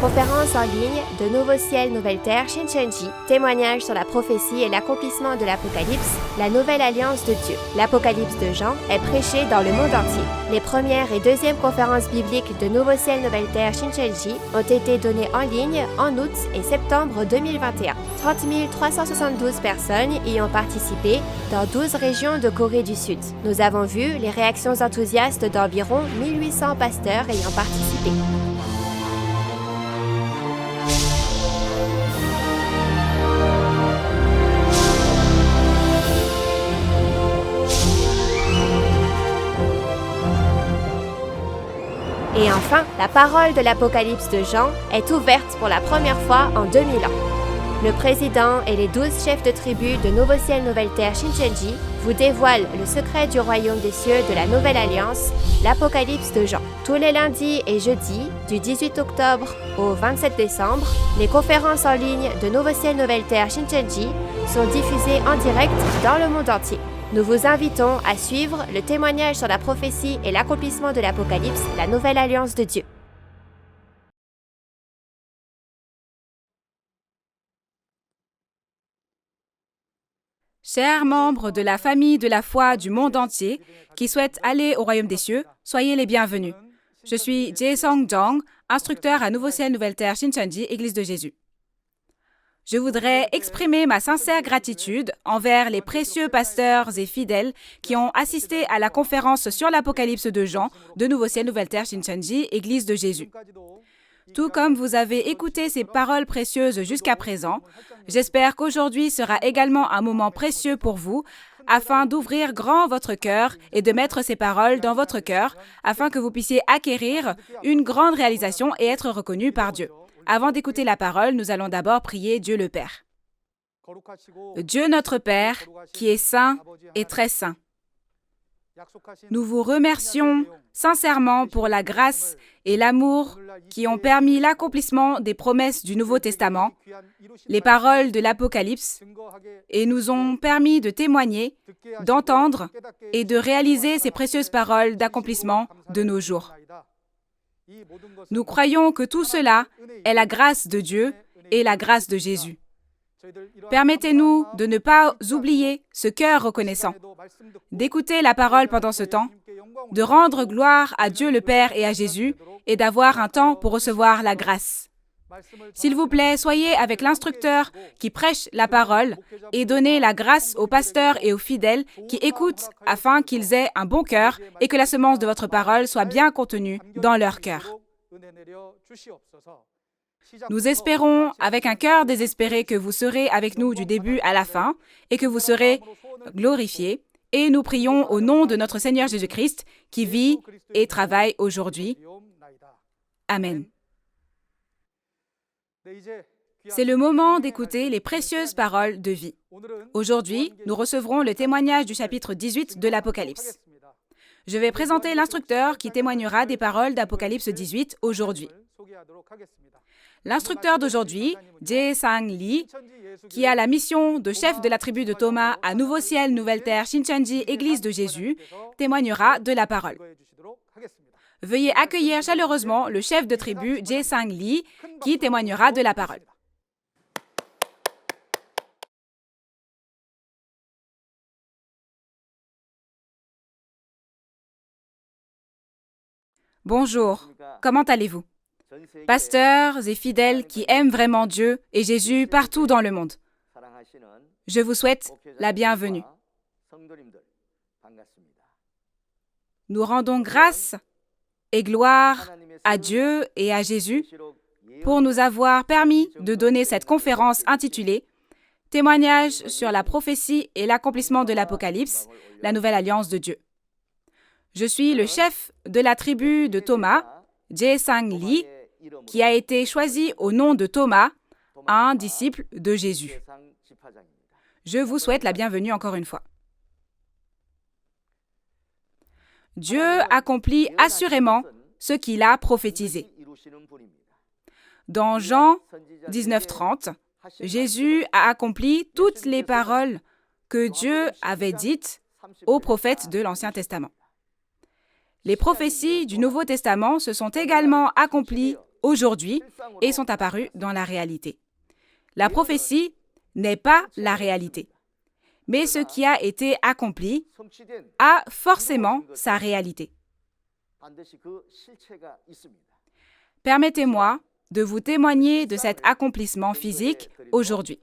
conférence en ligne de Nouveau Ciel, Nouvelle Terre Shincheonji, témoignage sur la prophétie et l'accomplissement de l'Apocalypse, la nouvelle alliance de Dieu. L'Apocalypse de Jean est prêché dans le monde entier. Les premières et deuxièmes conférences bibliques de Nouveau Ciel, Nouvelle Terre Shincheonji ont été données en ligne en août et septembre 2021. 30 372 personnes y ont participé dans 12 régions de Corée du Sud. Nous avons vu les réactions enthousiastes d'environ 1800 pasteurs ayant participé. Et enfin, la parole de l'Apocalypse de Jean est ouverte pour la première fois en 2000 ans. Le président et les 12 chefs de tribu de Nouveau Ciel, Nouvelle Terre Shincheonji vous dévoilent le secret du royaume des cieux de la Nouvelle Alliance, l'Apocalypse de Jean. Tous les lundis et jeudis, du 18 octobre au 27 décembre, les conférences en ligne de Nouveau Ciel, Nouvelle Terre Shincheonji sont diffusées en direct dans le monde entier. Nous vous invitons à suivre le témoignage sur la prophétie et l'accomplissement de l'Apocalypse, la Nouvelle Alliance de Dieu. Chers membres de la famille de la foi du monde entier qui souhaitent aller au royaume des cieux, soyez les bienvenus. Je suis Jae-sung Jung, instructeur à Nouveau Ciel Nouvelle Terre Shincheonji, Église de Jésus. Je voudrais exprimer ma sincère gratitude envers les précieux pasteurs et fidèles qui ont assisté à la conférence sur l'Apocalypse de Jean de Nouveau Ciel Nouvelle Terre Shincheonji, Église de Jésus. Tout comme vous avez écouté ces paroles précieuses jusqu'à présent, j'espère qu'aujourd'hui sera également un moment précieux pour vous afin d'ouvrir grand votre cœur et de mettre ces paroles dans votre cœur afin que vous puissiez acquérir une grande réalisation et être reconnu par Dieu. Avant d'écouter la parole, nous allons d'abord prier Dieu le Père. Dieu notre Père, qui est saint et très saint, nous vous remercions sincèrement pour la grâce et l'amour qui ont permis l'accomplissement des promesses du Nouveau Testament, les paroles de l'Apocalypse, et nous ont permis de témoigner, d'entendre et de réaliser ces précieuses paroles d'accomplissement de nos jours. Nous croyons que tout cela est la grâce de Dieu et la grâce de Jésus. Permettez-nous de ne pas oublier ce cœur reconnaissant, d'écouter la parole pendant ce temps, de rendre gloire à Dieu le Père et à Jésus et d'avoir un temps pour recevoir la grâce. S'il vous plaît, soyez avec l'instructeur qui prêche la parole et donnez la grâce aux pasteurs et aux fidèles qui écoutent afin qu'ils aient un bon cœur et que la semence de votre parole soit bien contenue dans leur cœur. Nous espérons avec un cœur désespéré que vous serez avec nous du début à la fin et que vous serez glorifiés. Et nous prions au nom de notre Seigneur Jésus-Christ qui vit et travaille aujourd'hui. Amen. C'est le moment d'écouter les précieuses paroles de vie. Aujourd'hui, nous recevrons le témoignage du chapitre 18 de l'Apocalypse. Je vais présenter l'instructeur qui témoignera des paroles d'Apocalypse 18 aujourd'hui. L'instructeur d'aujourd'hui, Jae-sang Lee, qui a la mission de chef de la tribu de Thomas à Nouveau Ciel, Nouvelle Terre, Shincheonji, Église de Jésus, témoignera de la parole. Veuillez accueillir chaleureusement le chef de tribu, Jae-sang Lee, qui témoignera de la parole. Bonjour, comment allez-vous? Pasteurs et fidèles qui aiment vraiment Dieu et Jésus partout dans le monde, je vous souhaite la bienvenue. Nous rendons grâce et gloire à Dieu et à Jésus pour nous avoir permis de donner cette conférence intitulée « Témoignage sur la prophétie et l'accomplissement de l'Apocalypse, la nouvelle alliance de Dieu ». Je suis le chef de la tribu de Thomas, Jae-sang Lee, qui a été choisi au nom de Thomas, un disciple de Jésus. Je vous souhaite la bienvenue encore une fois. Dieu accomplit assurément ce qu'il a prophétisé. Dans Jean 19:30, Jésus a accompli toutes les paroles que Dieu avait dites aux prophètes de l'Ancien Testament. Les prophéties du Nouveau Testament se sont également accomplies aujourd'hui et sont apparus dans la réalité. La prophétie n'est pas la réalité, mais ce qui a été accompli a forcément sa réalité. Permettez-moi de vous témoigner de cet accomplissement physique aujourd'hui.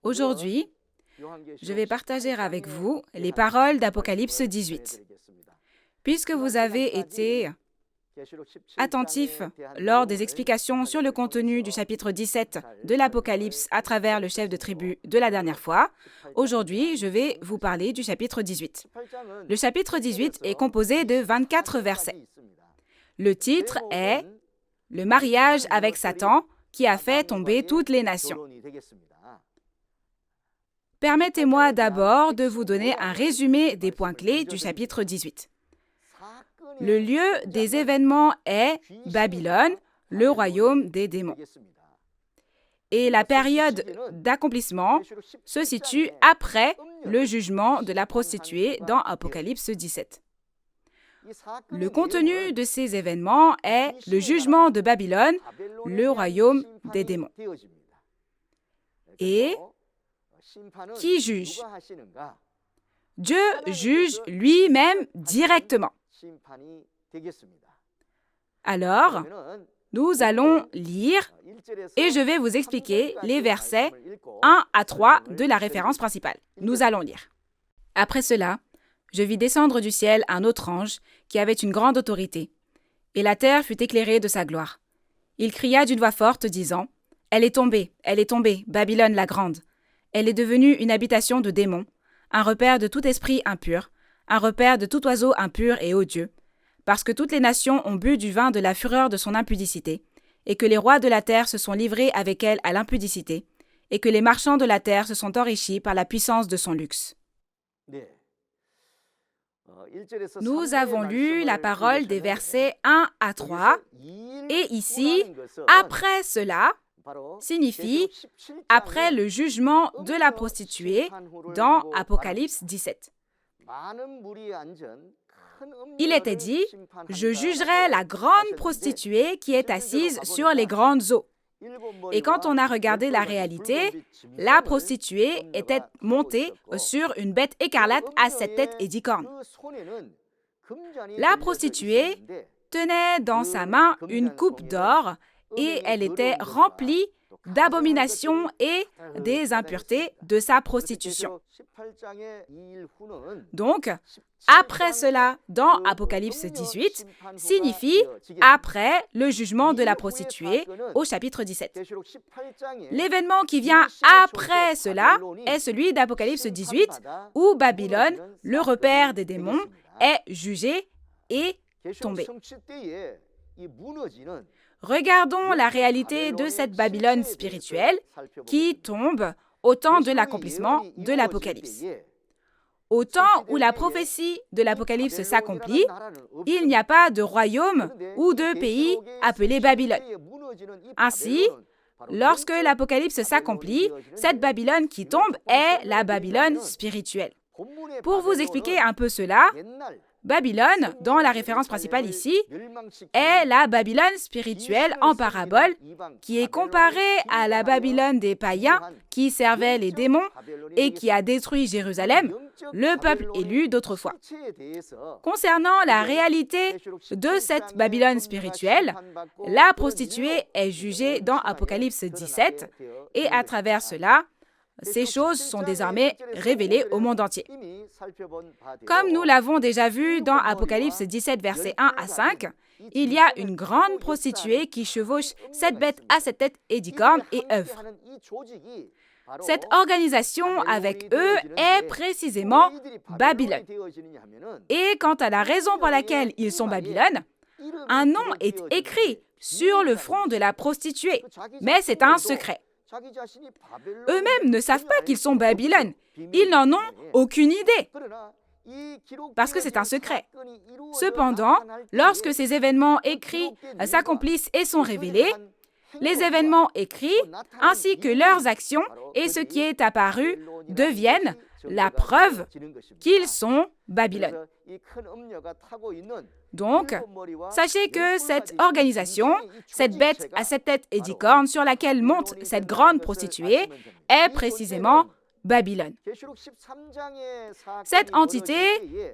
Aujourd'hui, je vais partager avec vous les paroles d'Apocalypse 18. Puisque vous avez été attentifs lors des explications sur le contenu du chapitre 17 de l'Apocalypse à travers le chef de tribu de la dernière fois, aujourd'hui, je vais vous parler du chapitre 18. Le chapitre 18 est composé de 24 versets. Le titre est « Le mariage avec Satan qui a fait tomber toutes les nations ». Permettez-moi d'abord de vous donner un résumé des points clés du chapitre 18. Le lieu des événements est Babylone, le royaume des démons. Et la période d'accomplissement se situe après le jugement de la prostituée dans Apocalypse 17. Le contenu de ces événements est le jugement de Babylone, le royaume des démons. Et qui juge? Dieu juge lui-même directement. Alors, nous allons lire et je vais vous expliquer les versets 1 à 3 de la référence principale. Nous allons lire. Après cela, je vis descendre du ciel un autre ange qui avait une grande autorité, et la terre fut éclairée de sa gloire. Il cria d'une voix forte, disant « Elle est tombée, Babylone la grande. Elle est devenue une habitation de démons, un repère de tout esprit impur, un repère de tout oiseau impur et odieux, parce que toutes les nations ont bu du vin de la fureur de son impudicité, et que les rois de la terre se sont livrés avec elle à l'impudicité, et que les marchands de la terre se sont enrichis par la puissance de son luxe. » Nous avons lu la parole des versets 1 à 3, et ici, après cela, signifie après le jugement de la prostituée dans Apocalypse 17. Il était dit « Je jugerai la grande prostituée qui est assise sur les grandes eaux ». Et quand on a regardé la réalité, la prostituée était montée sur une bête écarlate à 7 têtes et 10 cornes. La prostituée tenait dans sa main une coupe d'or et elle était remplie d'abominations et des impuretés de sa prostitution. Donc, après cela, dans Apocalypse 18, signifie après le jugement de la prostituée au chapitre 17. L'événement qui vient après cela est celui d'Apocalypse 18, où Babylone, le repère des démons, est jugé et tombé. Regardons la réalité de cette Babylone spirituelle qui tombe au temps de l'accomplissement de l'Apocalypse. Au temps où la prophétie de l'Apocalypse s'accomplit, il n'y a pas de royaume ou de pays appelé Babylone. Ainsi, lorsque l'Apocalypse s'accomplit, cette Babylone qui tombe est la Babylone spirituelle. Pour vous expliquer un peu cela, Babylone, dans la référence principale ici, est la Babylone spirituelle en parabole qui est comparée à la Babylone des païens qui servaient les démons et qui a détruit Jérusalem, le peuple élu d'autrefois. Concernant la réalité de cette Babylone spirituelle, la prostituée est jugée dans Apocalypse 17 et à travers cela, ces choses sont désormais révélées au monde entier. Comme nous l'avons déjà vu dans Apocalypse 17, versets 1 à 5, il y a une grande prostituée qui chevauche 7 bêtes à 7 têtes et 10 cornes et œuvre. Cette organisation avec eux est précisément Babylone. Et quant à la raison pour laquelle ils sont Babylone, un nom est écrit sur le front de la prostituée, mais c'est un secret. Eux-mêmes ne savent pas qu'ils sont Babylone. Ils n'en ont aucune idée, parce que c'est un secret. Cependant, lorsque ces événements écrits s'accomplissent et sont révélés, les événements écrits, ainsi que leurs actions et ce qui est apparu, deviennent la preuve qu'ils sont Babylone. Donc, sachez que cette organisation, cette bête à 7 têtes et 10 cornes sur laquelle monte cette grande prostituée, est précisément Babylone. Cette entité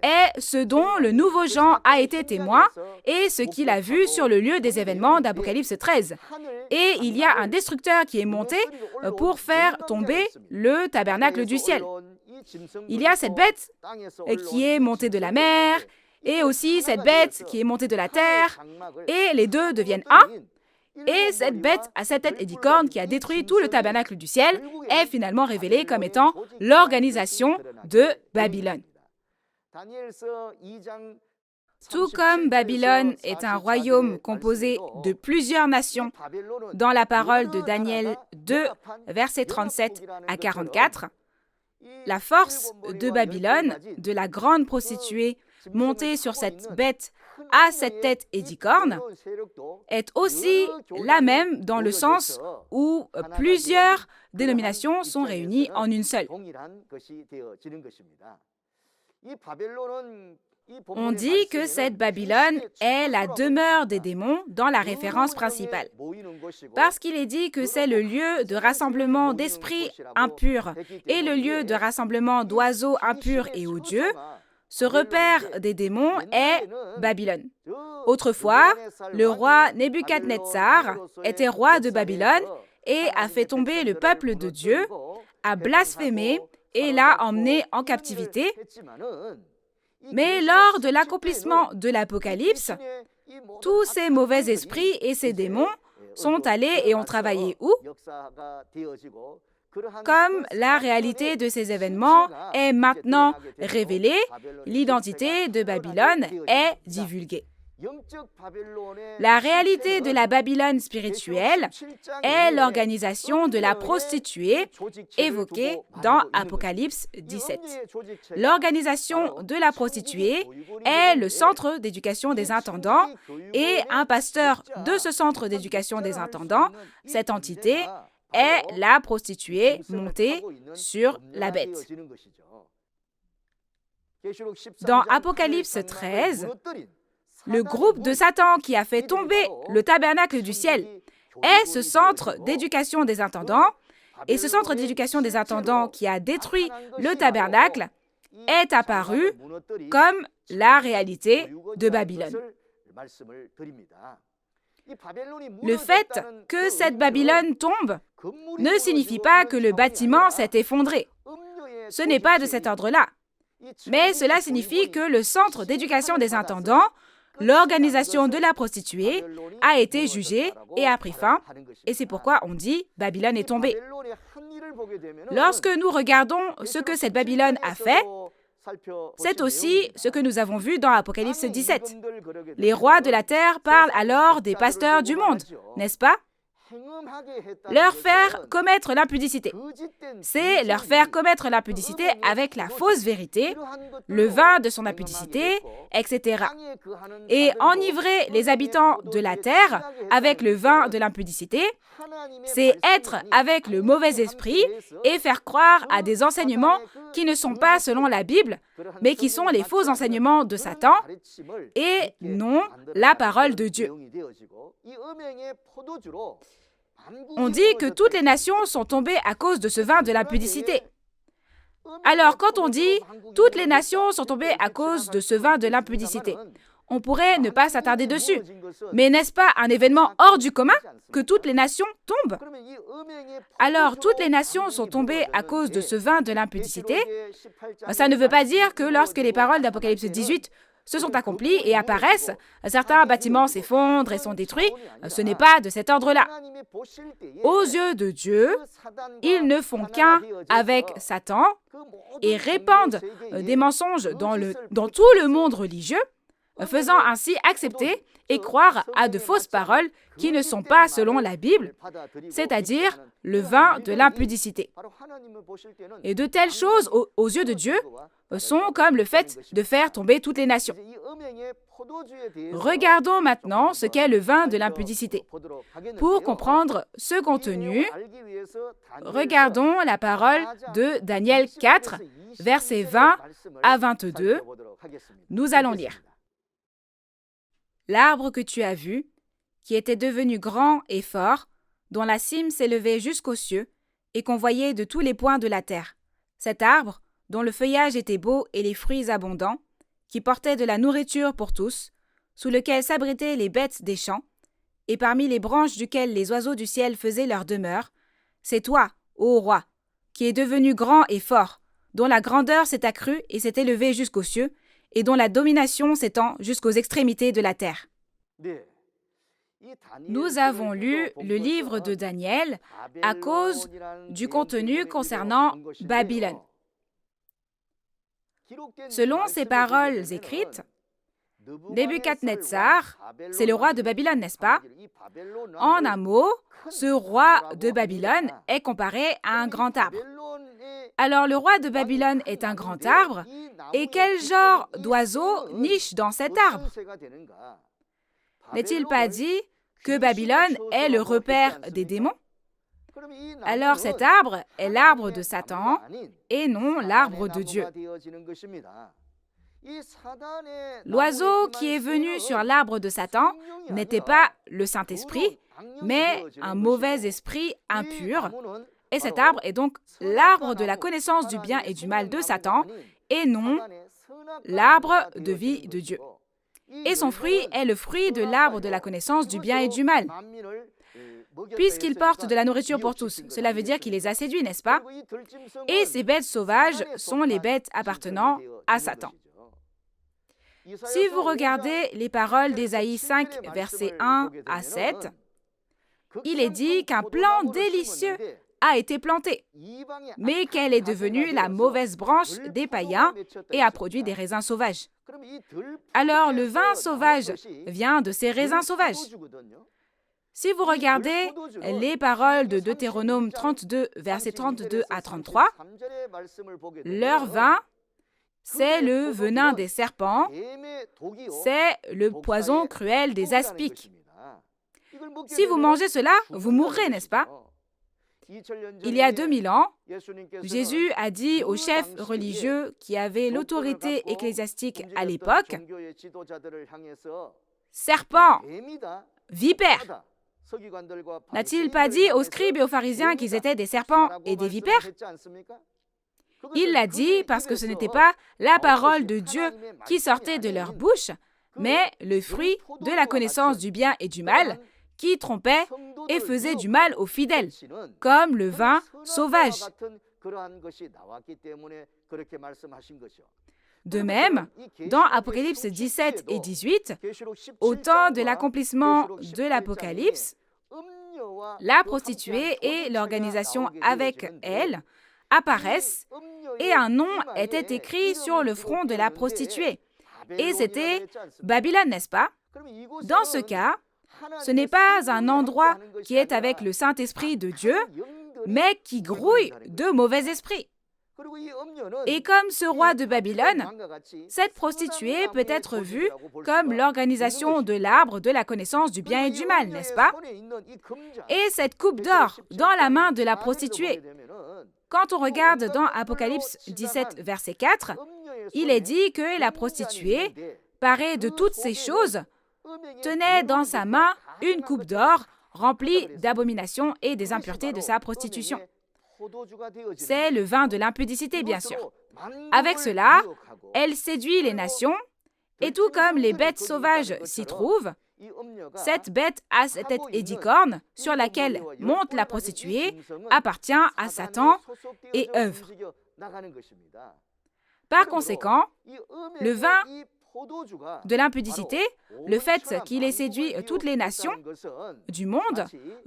est ce dont le nouveau Jean a été témoin et ce qu'il a vu sur le lieu des événements d'Apocalypse 13. Et il y a un destructeur qui est monté pour faire tomber le tabernacle du ciel. Il y a cette bête qui est montée de la mer et aussi cette bête qui est montée de la terre et les deux deviennent un. Et cette bête à 7 têtes et 10 cornes qui a détruit tout le tabernacle du ciel est finalement révélée comme étant l'organisation de Babylone. Tout comme Babylone est un royaume composé de plusieurs nations, dans la parole de Daniel 2, versets 37 à 44, la force de Babylone, de la grande prostituée montée sur cette bête à 7 têtes et 10 cornes, est aussi la même dans le sens où plusieurs dénominations sont réunies en une seule. On dit que cette Babylone est la demeure des démons dans la référence principale, parce qu'il est dit que c'est le lieu de rassemblement d'esprits impurs et le lieu de rassemblement d'oiseaux impurs et odieux. Ce repère des démons est Babylone. Autrefois, le roi Nebuchadnezzar était roi de Babylone et a fait tomber le peuple de Dieu, a blasphémé et l'a emmené en captivité. Mais lors de l'accomplissement de l'Apocalypse, tous ces mauvais esprits et ces démons sont allés et ont travaillé où? Comme la réalité de ces événements est maintenant révélée, l'identité de Babylone est divulguée. La réalité de la Babylone spirituelle est l'organisation de la prostituée évoquée dans Apocalypse 17. L'organisation de la prostituée est le centre d'éducation des intendants et un pasteur de ce centre d'éducation des intendants, cette entité, est la prostituée montée sur la bête. Dans Apocalypse 13, le groupe de Satan qui a fait tomber le tabernacle du ciel est ce centre d'éducation des intendants, et ce centre d'éducation des intendants qui a détruit le tabernacle est apparu comme la réalité de Babylone. Le fait que cette Babylone tombe ne signifie pas que le bâtiment s'est effondré. Ce n'est pas de cet ordre-là. Mais cela signifie que le centre d'éducation des intendants, l'organisation de la prostituée, a été jugé et a pris fin. Et c'est pourquoi on dit « Babylone est tombée ». Lorsque nous regardons ce que cette Babylone a fait, c'est aussi ce que nous avons vu dans Apocalypse 17. Les rois de la terre parlent alors des pasteurs du monde, n'est-ce pas? Leur faire commettre l'impudicité. C'est leur faire commettre l'impudicité avec la fausse vérité, le vin de son impudicité, etc. Et enivrer les habitants de la terre avec le vin de l'impudicité, c'est être avec le mauvais esprit et faire croire à des enseignements qui ne sont pas selon la Bible, mais qui sont les faux enseignements de Satan et non la parole de Dieu. On dit que toutes les nations sont tombées à cause de ce vin de l'impudicité. Alors, quand on dit « toutes les nations sont tombées à cause de ce vin de l'impudicité », on pourrait ne pas s'attarder dessus. Mais n'est-ce pas un événement hors du commun que toutes les nations tombent? Alors, toutes les nations sont tombées à cause de ce vin de l'impudicité. Ça ne veut pas dire que lorsque les paroles d'Apocalypse 18 se sont accomplies et apparaissent, certains bâtiments s'effondrent et sont détruits. Ce n'est pas de cet ordre-là. Aux yeux de Dieu, ils ne font qu'un avec Satan et répandent des mensonges dans tout le monde religieux, faisant ainsi accepter et croire à de fausses paroles qui ne sont pas selon la Bible, c'est-à-dire le vin de l'impudicité. Et de telles choses, aux yeux de Dieu, sont comme le fait de faire tomber toutes les nations. Regardons maintenant ce qu'est le vin de l'impudicité. Pour comprendre ce contenu, regardons la parole de Daniel 4, versets 20 à 22. Nous allons lire. L'arbre que tu as vu, qui était devenu grand et fort, dont la cime s'élevait jusqu'aux cieux, et qu'on voyait de tous les points de la terre. Cet arbre, dont le feuillage était beau et les fruits abondants, qui portait de la nourriture pour tous, sous lequel s'abritaient les bêtes des champs, et parmi les branches duquel les oiseaux du ciel faisaient leur demeure, c'est toi, ô roi, qui es devenu grand et fort, dont la grandeur s'est accrue et s'est élevée jusqu'aux cieux, et dont la domination s'étend jusqu'aux extrémités de la terre. Nous avons lu le livre de Daniel à cause du contenu concernant Babylone. Selon ces paroles écrites, Nebuchadnezzar, c'est le roi de Babylone, n'est-ce pas? En un mot, ce roi de Babylone est comparé à un grand arbre. Alors le roi de Babylone est un grand arbre, et quel genre d'oiseau niche dans cet arbre? N'est-il pas dit que Babylone est le repère des démons? Alors cet arbre est l'arbre de Satan et non l'arbre de Dieu. L'oiseau qui est venu sur l'arbre de Satan n'était pas le Saint-Esprit, mais un mauvais esprit impur. Et cet arbre est donc l'arbre de la connaissance du bien et du mal de Satan et non l'arbre de vie de Dieu. Et son fruit est le fruit de l'arbre de la connaissance du bien et du mal. Puisqu'il porte de la nourriture pour tous, cela veut dire qu'il les a séduits, n'est-ce pas? Et ces bêtes sauvages sont les bêtes appartenant à Satan. Si vous regardez les paroles d'Ésaïe 5, versets 1 à 7, il est dit qu'un plant délicieux a été planté, mais qu'elle est devenue la mauvaise branche des païens et a produit des raisins sauvages. Alors le vin sauvage vient de ces raisins sauvages. Si vous regardez les paroles de Deutéronome 32, versets 32 à 33, leur vin, c'est le venin des serpents, c'est le poison cruel des aspics. Si vous mangez cela, vous mourrez, n'est-ce pas? Il y a 2000 ans, Jésus a dit aux chefs religieux qui avaient l'autorité ecclésiastique à l'époque, « Serpents, vipères !» N'a-t-il pas dit aux scribes et aux pharisiens qu'ils étaient des serpents et des vipères? Il l'a dit parce que ce n'était pas la parole de Dieu qui sortait de leur bouche, mais le fruit de la connaissance du bien et du mal qui trompait et faisait du mal aux fidèles, comme le vin sauvage. De même, dans Apocalypse 17 et 18, au temps de l'accomplissement de l'Apocalypse, la prostituée et l'organisation avec elle apparaissent et un nom était écrit sur le front de la prostituée. Et c'était Babylone, n'est-ce pas? Dans ce cas, ce n'est pas un endroit qui est avec le Saint-Esprit de Dieu, mais qui grouille de mauvais esprits. Et comme ce roi de Babylone, cette prostituée peut être vue comme l'organisation de l'arbre de la connaissance du bien et du mal, n'est-ce pas? Et cette coupe d'or dans la main de la prostituée. Quand on regarde dans Apocalypse 17, verset 4, il est dit que la prostituée, parée de toutes ces choses, tenait dans sa main une coupe d'or remplie d'abominations et des impuretés de sa prostitution. C'est le vin de l'impudicité, bien sûr. Avec cela, elle séduit les nations, et tout comme les bêtes sauvages s'y trouvent, cette bête à cette tête édicorne, sur laquelle monte la prostituée, appartient à Satan et œuvre. Par conséquent, le vin de l'impudicité, le fait qu'il ait séduit toutes les nations du monde,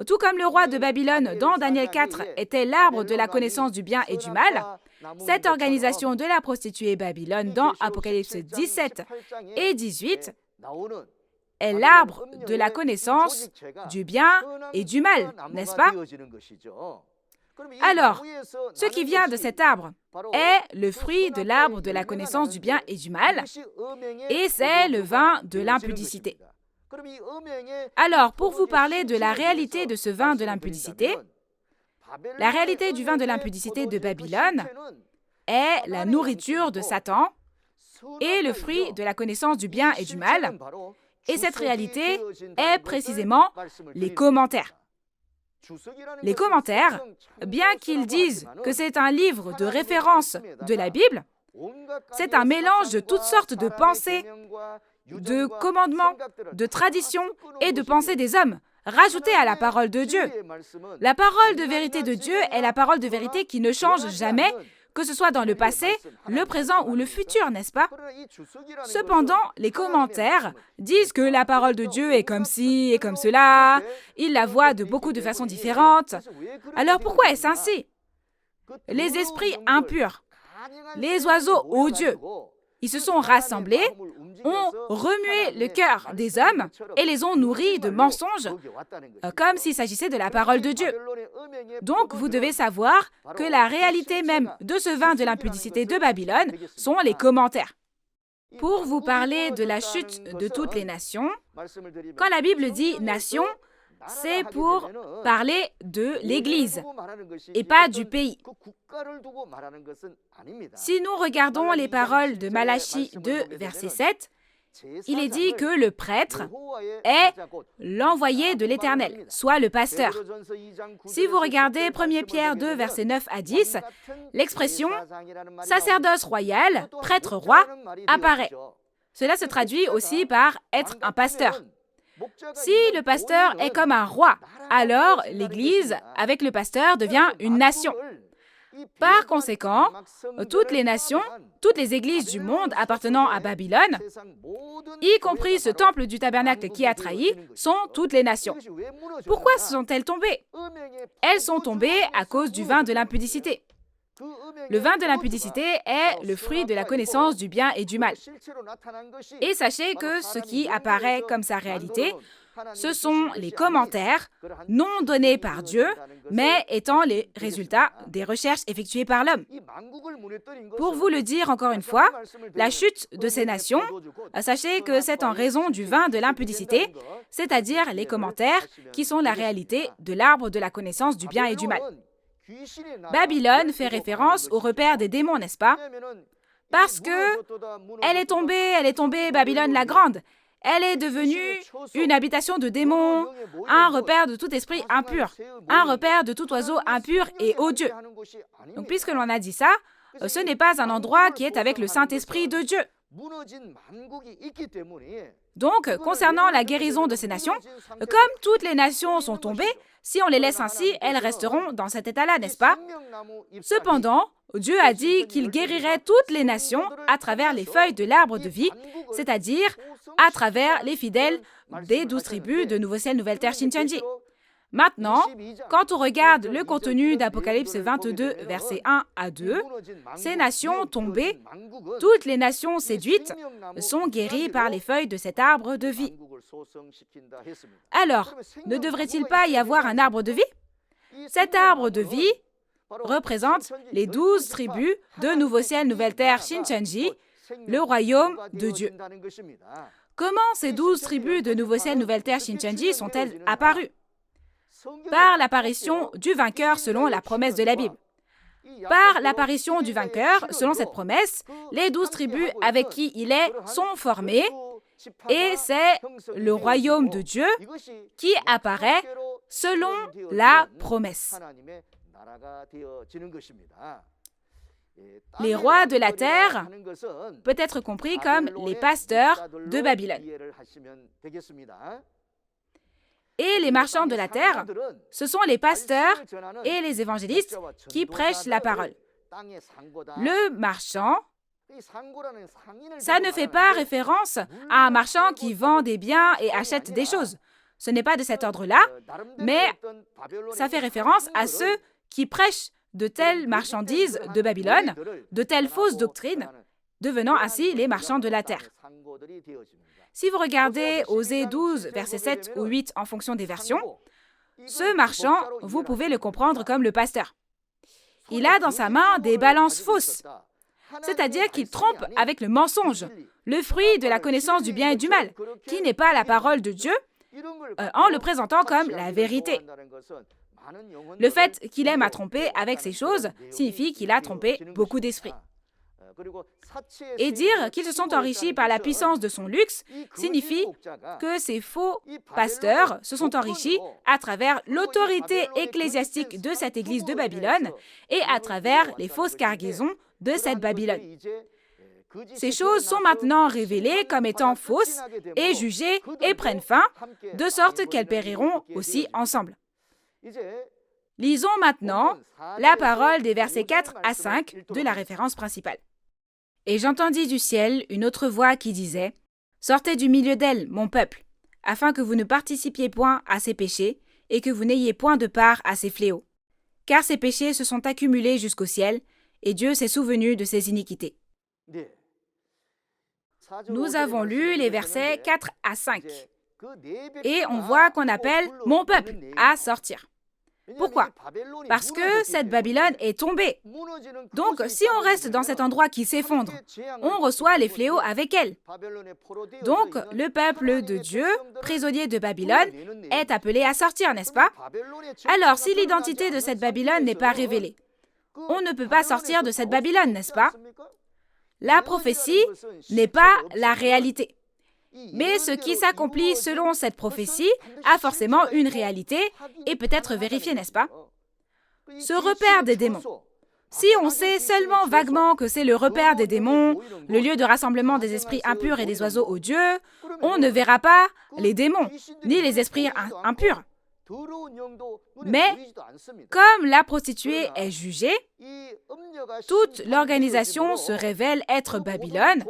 tout comme le roi de Babylone dans Daniel 4 était l'arbre de la connaissance du bien et du mal, cette organisation de la prostituée Babylone dans Apocalypse 17 et 18 est l'arbre de la connaissance du bien et du mal, n'est-ce pas? Alors, ce qui vient de cet arbre est le fruit de l'arbre de la connaissance du bien et du mal, et c'est le vin de l'impudicité. Alors, pour vous parler de la réalité de ce vin de l'impudicité, la réalité du vin de l'impudicité de Babylone est la nourriture de Satan et le fruit de la connaissance du bien et du mal, et cette réalité est précisément les commentaires. Les commentaires, bien qu'ils disent que c'est un livre de référence de la Bible, c'est un mélange de toutes sortes de pensées, de commandements, de traditions et de pensées des hommes, rajoutées à la parole de Dieu. La parole de vérité de Dieu est la parole de vérité qui ne change jamais, que ce soit dans le passé, le présent ou le futur, n'est-ce pas? Cependant, les commentaires disent que la parole de Dieu est comme ci et comme cela, ils la voient de beaucoup de façons différentes. Alors pourquoi est-ce ainsi? Les esprits impurs, les oiseaux odieux, ils se sont rassemblés, ont remué le cœur des hommes et les ont nourris de mensonges, comme s'il s'agissait de la parole de Dieu. Donc, vous devez savoir que la réalité même de ce vin de l'impudicité de Babylone sont les commentaires. Pour vous parler de la chute de toutes les nations, quand la Bible dit « nation », c'est pour parler de l'Église et pas du pays. Si nous regardons les paroles de Malachie 2, verset 7, il est dit que le prêtre est l'envoyé de l'Éternel, soit le pasteur. Si vous regardez 1 Pierre 2, verset 9 à 10, l'expression « sacerdoce royal, prêtre roi » apparaît. Cela se traduit aussi par « être un pasteur ». Si le pasteur est comme un roi, alors l'Église, avec le pasteur, devient une nation. Par conséquent, toutes les nations, toutes les églises du monde appartenant à Babylone, y compris ce temple du tabernacle qui a trahi, sont toutes les nations. Pourquoi sont-elles tombées? Elles sont tombées à cause du vin de l'impudicité. Le vin de l'impudicité est le fruit de la connaissance du bien et du mal. Et sachez que ce qui apparaît comme sa réalité, ce sont les commentaires non donnés par Dieu, mais étant les résultats des recherches effectuées par l'homme. Pour vous le dire encore une fois, la chute de ces nations, sachez que c'est en raison du vin de l'impudicité, c'est-à-dire les commentaires qui sont la réalité de l'arbre de la connaissance du bien et du mal. Babylone fait référence au repère des démons, n'est-ce pas? Parce que elle est tombée, Babylone la grande. Elle est devenue une habitation de démons, un repère de tout esprit impur, un repère de tout oiseau impur et odieux. Donc, puisque l'on a dit ça, ce n'est pas un endroit qui est avec le Saint-Esprit de Dieu. Donc, concernant la guérison de ces nations, comme toutes les nations sont tombées, si on les laisse ainsi, elles resteront dans cet état-là, n'est-ce pas? Cependant, Dieu a dit qu'il guérirait toutes les nations à travers les feuilles de l'arbre de vie, c'est-à-dire à travers les fidèles des 12 tribus de Nouveau Ciel, Nouvelle Terre, Shincheonji. Maintenant, quand on regarde le contenu d'Apocalypse 22, versets 1 à 2, ces nations tombées, toutes les nations séduites, sont guéries par les feuilles de cet arbre de vie. Alors, ne devrait-il pas y avoir un arbre de vie? Cet arbre de vie représente les 12 tribus de Nouveau Ciel, Nouvelle Terre, Shincheonji, le royaume de Dieu. Comment ces 12 tribus de Nouveau Ciel, Nouvelle Terre, Shincheonji sont-elles apparues? Par l'apparition du vainqueur selon la promesse de la Bible. Par l'apparition du vainqueur, selon cette promesse, les 12 tribus avec qui il est sont formées et c'est le royaume de Dieu qui apparaît selon la promesse. Les rois de la terre peut être compris comme les pasteurs de Babylone. Et les marchands de la terre, ce sont les pasteurs et les évangélistes qui prêchent la parole. Le marchand, ça ne fait pas référence à un marchand qui vend des biens et achète des choses. Ce n'est pas de cet ordre-là, mais ça fait référence à ceux qui prêchent de telles marchandises de Babylone, de telles fausses doctrines, devenant ainsi les marchands de la terre. Si vous regardez Osée 12, versets 7 ou 8 en fonction des versions, ce marchand, vous pouvez le comprendre comme le pasteur. Il a dans sa main des balances fausses, c'est-à-dire qu'il trompe avec le mensonge, le fruit de la connaissance du bien et du mal, qui n'est pas la parole de Dieu, en le présentant comme la vérité. Le fait qu'il aime à tromper avec ces choses signifie qu'il a trompé beaucoup d'esprits. Et dire qu'ils se sont enrichis par la puissance de son luxe signifie que ces faux pasteurs se sont enrichis à travers l'autorité ecclésiastique de cette église de Babylone et à travers les fausses cargaisons de cette Babylone. Ces choses sont maintenant révélées comme étant fausses et jugées et prennent fin, de sorte qu'elles périront aussi ensemble. Lisons maintenant la parole des versets 4 à 5 de la référence principale. « Et j'entendis du ciel une autre voix qui disait « Sortez du milieu d'elle, mon peuple, afin que vous ne participiez point à ses péchés et que vous n'ayez point de part à ses fléaux. Car ses péchés se sont accumulés jusqu'au ciel, et Dieu s'est souvenu de ses iniquités. » Nous avons lu les versets 4 à 5. Et on voit qu'on appelle « mon peuple » à sortir. Pourquoi? Parce que cette Babylone est tombée. Donc, si on reste dans cet endroit qui s'effondre, on reçoit les fléaux avec elle. Donc, le peuple de Dieu, prisonnier de Babylone, est appelé à sortir, n'est-ce pas? Alors, si l'identité de cette Babylone n'est pas révélée, on ne peut pas sortir de cette Babylone, n'est-ce pas? La prophétie n'est pas la réalité. Mais ce qui s'accomplit selon cette prophétie a forcément une réalité et peut être vérifié, n'est-ce pas? Ce repère des démons. Si on sait seulement vaguement que c'est le repère des démons, le lieu de rassemblement des esprits impurs et des oiseaux odieux, on ne verra pas les démons, ni les esprits impurs. Mais, comme la prostituée est jugée, toute l'organisation se révèle être Babylone.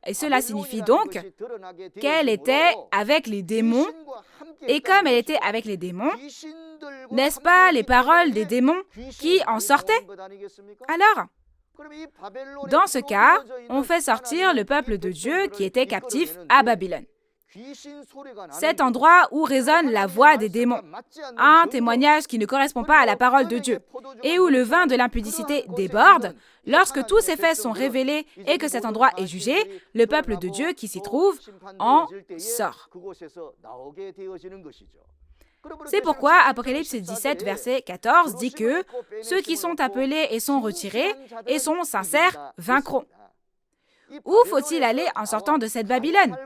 Et cela signifie donc qu'elle était avec les démons, et comme elle était avec les démons, n'est-ce pas les paroles des démons qui en sortaient? Alors, dans ce cas, on fait sortir le peuple de Dieu qui était captif à Babylone. Cet endroit où résonne la voix des démons, un témoignage qui ne correspond pas à la parole de Dieu, et où le vin de l'impudicité déborde, lorsque tous ces faits sont révélés et que cet endroit est jugé, le peuple de Dieu qui s'y trouve en sort. C'est pourquoi Apocalypse 17, verset 14 dit que ceux qui sont appelés et sont retirés et sont sincères vaincront. Où faut-il aller en sortant de cette Babylone?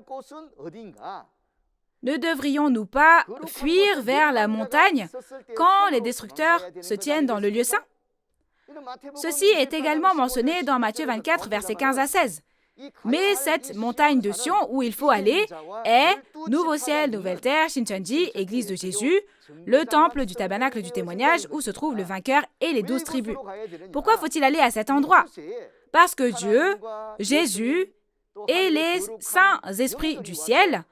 Ne devrions-nous pas fuir vers la montagne quand les destructeurs se tiennent dans le lieu saint? Ceci est également mentionné dans Matthieu 24, versets 15 à 16. Mais cette montagne de Sion où il faut aller est Nouveau ciel, nouvelle terre, Shincheonji, église de Jésus, le temple du tabernacle du témoignage où se trouvent le vainqueur et les 12 tribus. Pourquoi faut-il aller à cet endroit? Parce que Dieu, Jésus et les saints esprits du ciel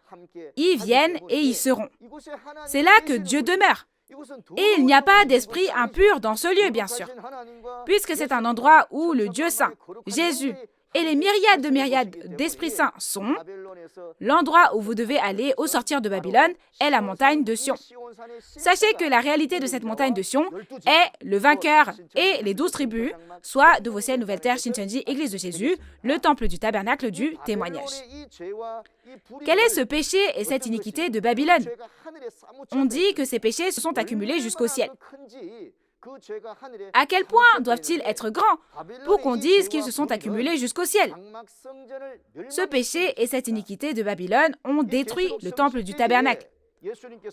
y viennent et y seront. C'est là que Dieu demeure. Et il n'y a pas d'esprit impur dans ce lieu, bien sûr, puisque c'est un endroit où le Dieu saint, Jésus, et les myriades d'esprits saints sont, l'endroit où vous devez aller au sortir de Babylone est la montagne de Sion. Sachez que la réalité de cette montagne de Sion est le vainqueur et les 12 tribus, soit Nouveau ciel, nouvelle terre, Shincheonji, église de Jésus, le temple du tabernacle du témoignage. Quel est ce péché et cette iniquité de Babylone? On dit que ces péchés se sont accumulés jusqu'au ciel. À quel point doivent-ils être grands pour qu'on dise qu'ils se sont accumulés jusqu'au ciel? Ce péché et cette iniquité de Babylone ont détruit le temple du tabernacle.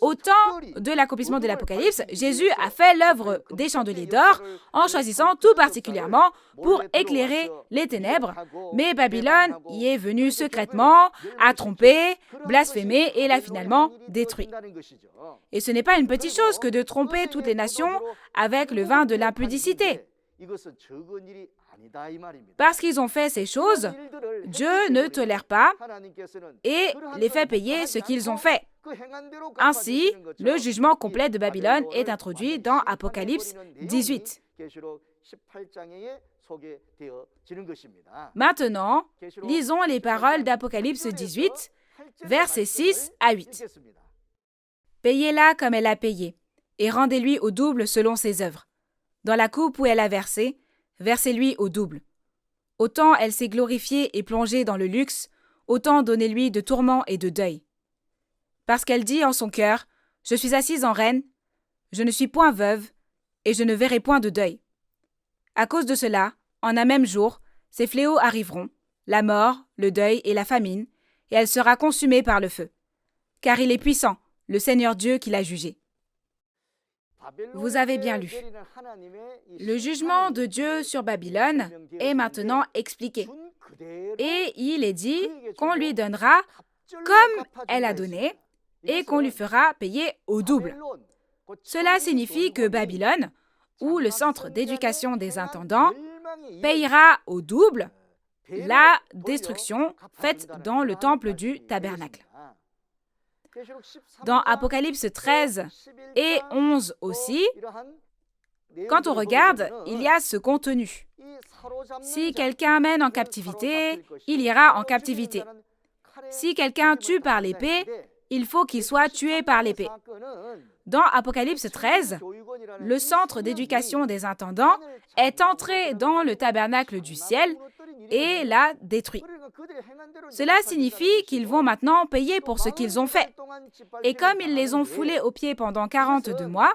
Au temps de l'accomplissement de l'Apocalypse, Jésus a fait l'œuvre des chandeliers d'or en choisissant tout particulièrement pour éclairer les ténèbres. Mais Babylone y est venue secrètement, a trompé, blasphémé et l'a finalement détruit. Et ce n'est pas une petite chose que de tromper toutes les nations avec le vin de l'impudicité. Parce qu'ils ont fait ces choses, Dieu ne tolère pas et les fait payer ce qu'ils ont fait. Ainsi, le jugement complet de Babylone est introduit dans Apocalypse 18. Maintenant, lisons les paroles d'Apocalypse 18, versets 6 à 8. Payez-la comme elle a payé, et rendez-lui au double selon ses œuvres. Dans la coupe où elle a versé, versez-lui au double. Autant elle s'est glorifiée et plongée dans le luxe, autant donnez-lui de tourments et de deuil. Parce qu'elle dit en son cœur, « Je suis assise en reine, je ne suis point veuve, et je ne verrai point de deuil. » À cause de cela, en un même jour, ces fléaux arriveront, la mort, le deuil et la famine, et elle sera consumée par le feu. Car il est puissant, le Seigneur Dieu qui l'a jugé. Vous avez bien lu. Le jugement de Dieu sur Babylone est maintenant expliqué. Et il est dit qu'on lui donnera comme elle a donné et qu'on lui fera payer au double. Cela signifie que Babylone, ou le centre d'éducation des intendants, payera au double la destruction faite dans le temple du tabernacle. Dans Apocalypse 13 et 11 aussi, quand on regarde, il y a ce contenu. Si quelqu'un mène en captivité, il ira en captivité. Si quelqu'un tue par l'épée, il faut qu'il soit tué par l'épée. Dans Apocalypse 13, le centre d'éducation des intendants est entré dans le tabernacle du ciel et l'a détruit. Cela signifie qu'ils vont maintenant payer pour ce qu'ils ont fait. Et comme ils les ont foulés aux pieds pendant 42 mois,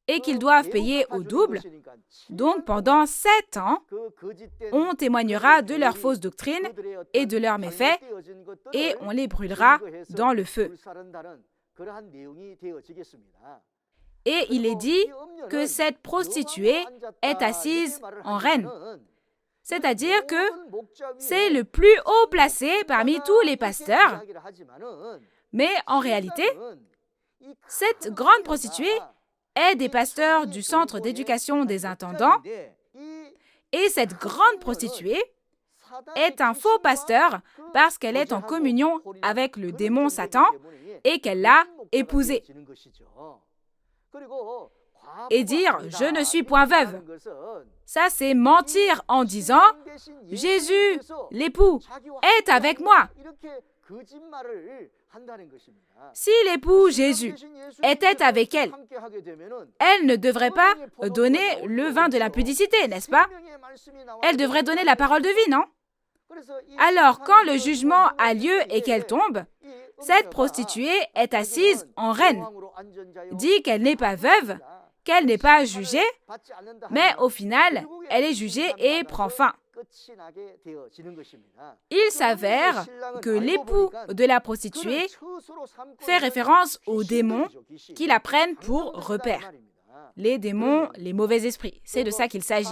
et qu'ils doivent payer au double, donc pendant 7 ans, on témoignera de leurs fausses doctrines et de leurs méfaits, et on les brûlera dans le feu. Et il est dit que cette prostituée est assise en reine. C'est-à-dire que c'est le plus haut placé parmi tous les pasteurs. Mais en réalité, cette grande prostituée est des pasteurs du centre d'éducation des intendants. Et cette grande prostituée est un faux pasteur parce qu'elle est en communion avec le démon Satan et qu'elle l'a épousé. Et dire « je ne suis point veuve », ça c'est mentir en disant « Jésus, l'époux, est avec moi ». Si l'époux Jésus était avec elle, elle ne devrait pas donner le vin de l'impudicité, n'est-ce pas? Elle devrait donner la parole de vie, non? Alors, quand le jugement a lieu et qu'elle tombe, cette prostituée est assise en reine, dit qu'elle n'est pas veuve, qu'elle n'est pas jugée, mais au final, elle est jugée et prend fin. Il s'avère que l'époux de la prostituée fait référence aux démons qui la prennent pour repère. Les démons, les mauvais esprits, c'est de ça qu'il s'agit.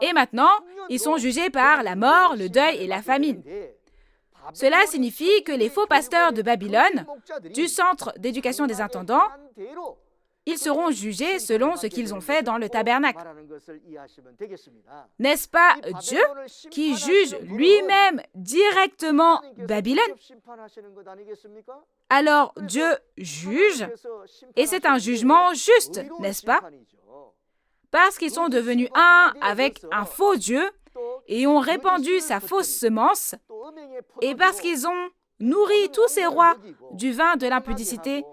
Et maintenant, ils sont jugés par la mort, le deuil et la famine. Cela signifie que les faux pasteurs de Babylone, du centre d'éducation des intendants, ils seront jugés selon ce qu'ils ont fait dans le tabernacle. N'est-ce pas Dieu qui juge lui-même directement Babylone? Alors Dieu juge, et c'est un jugement juste, n'est-ce pas? Parce qu'ils sont devenus un avec un faux Dieu et ont répandu sa fausse semence, et parce qu'ils ont nourri tous ces rois du vin de l'impudicité,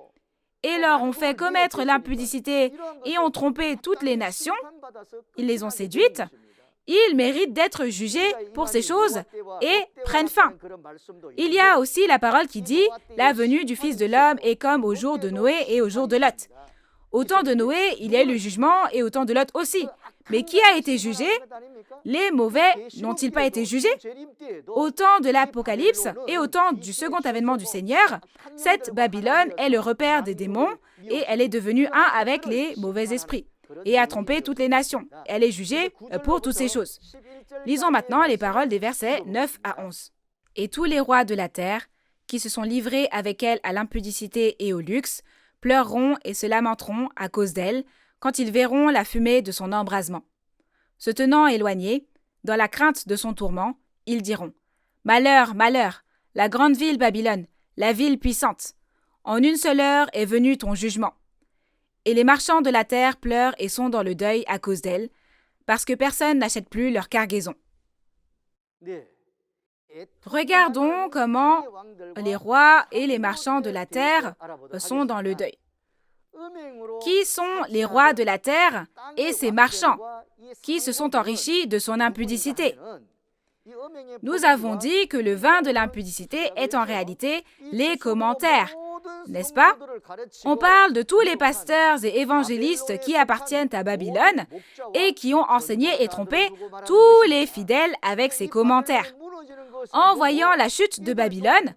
et leur ont fait commettre l'impudicité et ont trompé toutes les nations, ils les ont séduites, ils méritent d'être jugés pour ces choses et prennent fin. Il y a aussi la parole qui dit « La venue du Fils de l'homme est comme au jour de Noé et au jour de Lot ». Au temps de Noé, il y a eu le jugement et au temps de Lot aussi. Mais qui a été jugé? Les mauvais n'ont-ils pas été jugés? Au temps de l'Apocalypse et au temps du second avènement du Seigneur, cette Babylone est le repère des démons et elle est devenue un avec les mauvais esprits et a trompé toutes les nations. Elle est jugée pour toutes ces choses. Lisons maintenant les paroles des versets 9 à 11. « Et tous les rois de la terre, qui se sont livrés avec elle à l'impudicité et au luxe, pleureront et se lamenteront à cause d'elle quand ils verront la fumée de son embrasement. Se tenant éloignés, dans la crainte de son tourment, ils diront « Malheur, malheur, la grande ville Babylone, la ville puissante. En une seule heure est venu ton jugement. Et les marchands de la terre pleurent et sont dans le deuil à cause d'elle, parce que personne n'achète plus leur cargaison. Regardons comment les rois et les marchands de la terre sont dans le deuil. Qui sont les rois de la terre et ces marchands qui se sont enrichis de son impudicité? Nous avons dit que le vin de l'impudicité est en réalité les commentaires, n'est-ce pas? On parle de tous les pasteurs et évangélistes qui appartiennent à Babylone et qui ont enseigné et trompé tous les fidèles avec ces commentaires. En voyant la chute de Babylone,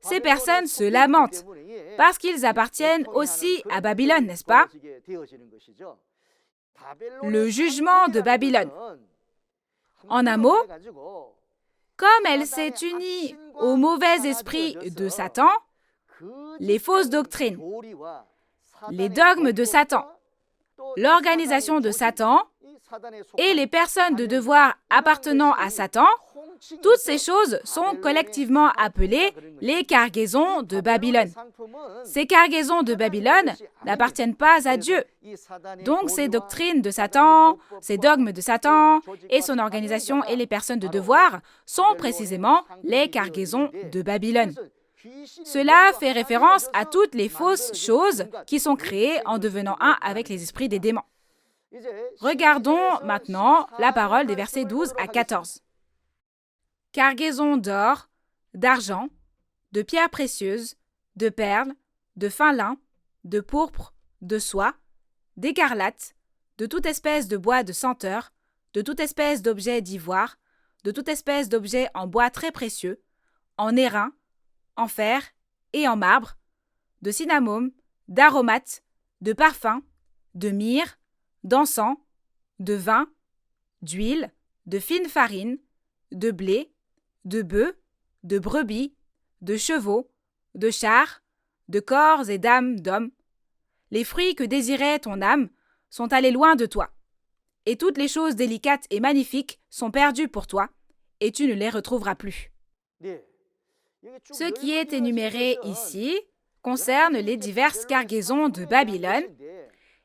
ces personnes se lamentent parce qu'ils appartiennent aussi à Babylone, n'est-ce pas? Le jugement de Babylone. En un mot, comme elle s'est unie au mauvais esprit de Satan, les fausses doctrines, les dogmes de Satan, l'organisation de Satan et les personnes de devoir appartenant à Satan, toutes ces choses sont collectivement appelées les cargaisons de Babylone. Ces cargaisons de Babylone n'appartiennent pas à Dieu. Donc ces doctrines de Satan, ces dogmes de Satan et son organisation et les personnes de devoir sont précisément les cargaisons de Babylone. Cela fait référence à toutes les fausses choses qui sont créées en devenant un avec les esprits des démons. Regardons maintenant la parole des versets 12 à 14. Cargaison d'or, d'argent, de pierres précieuses, de perles, de fin lin, de pourpre, de soie, d'écarlate, de toute espèce de bois de senteur, de toute espèce d'objet d'ivoire, de toute espèce d'objet en bois très précieux, en airain, en fer et en marbre, de cinnamome, d'aromates, de parfums, de myrrhe, d'encens, de vin, d'huile, de fine farine, de blé, de bœufs, de brebis, de chevaux, de chars, de corps et d'âmes d'hommes. Les fruits que désirait ton âme sont allés loin de toi, et toutes les choses délicates et magnifiques sont perdues pour toi, et tu ne les retrouveras plus. Ce qui est énuméré ici concerne les diverses cargaisons de Babylone,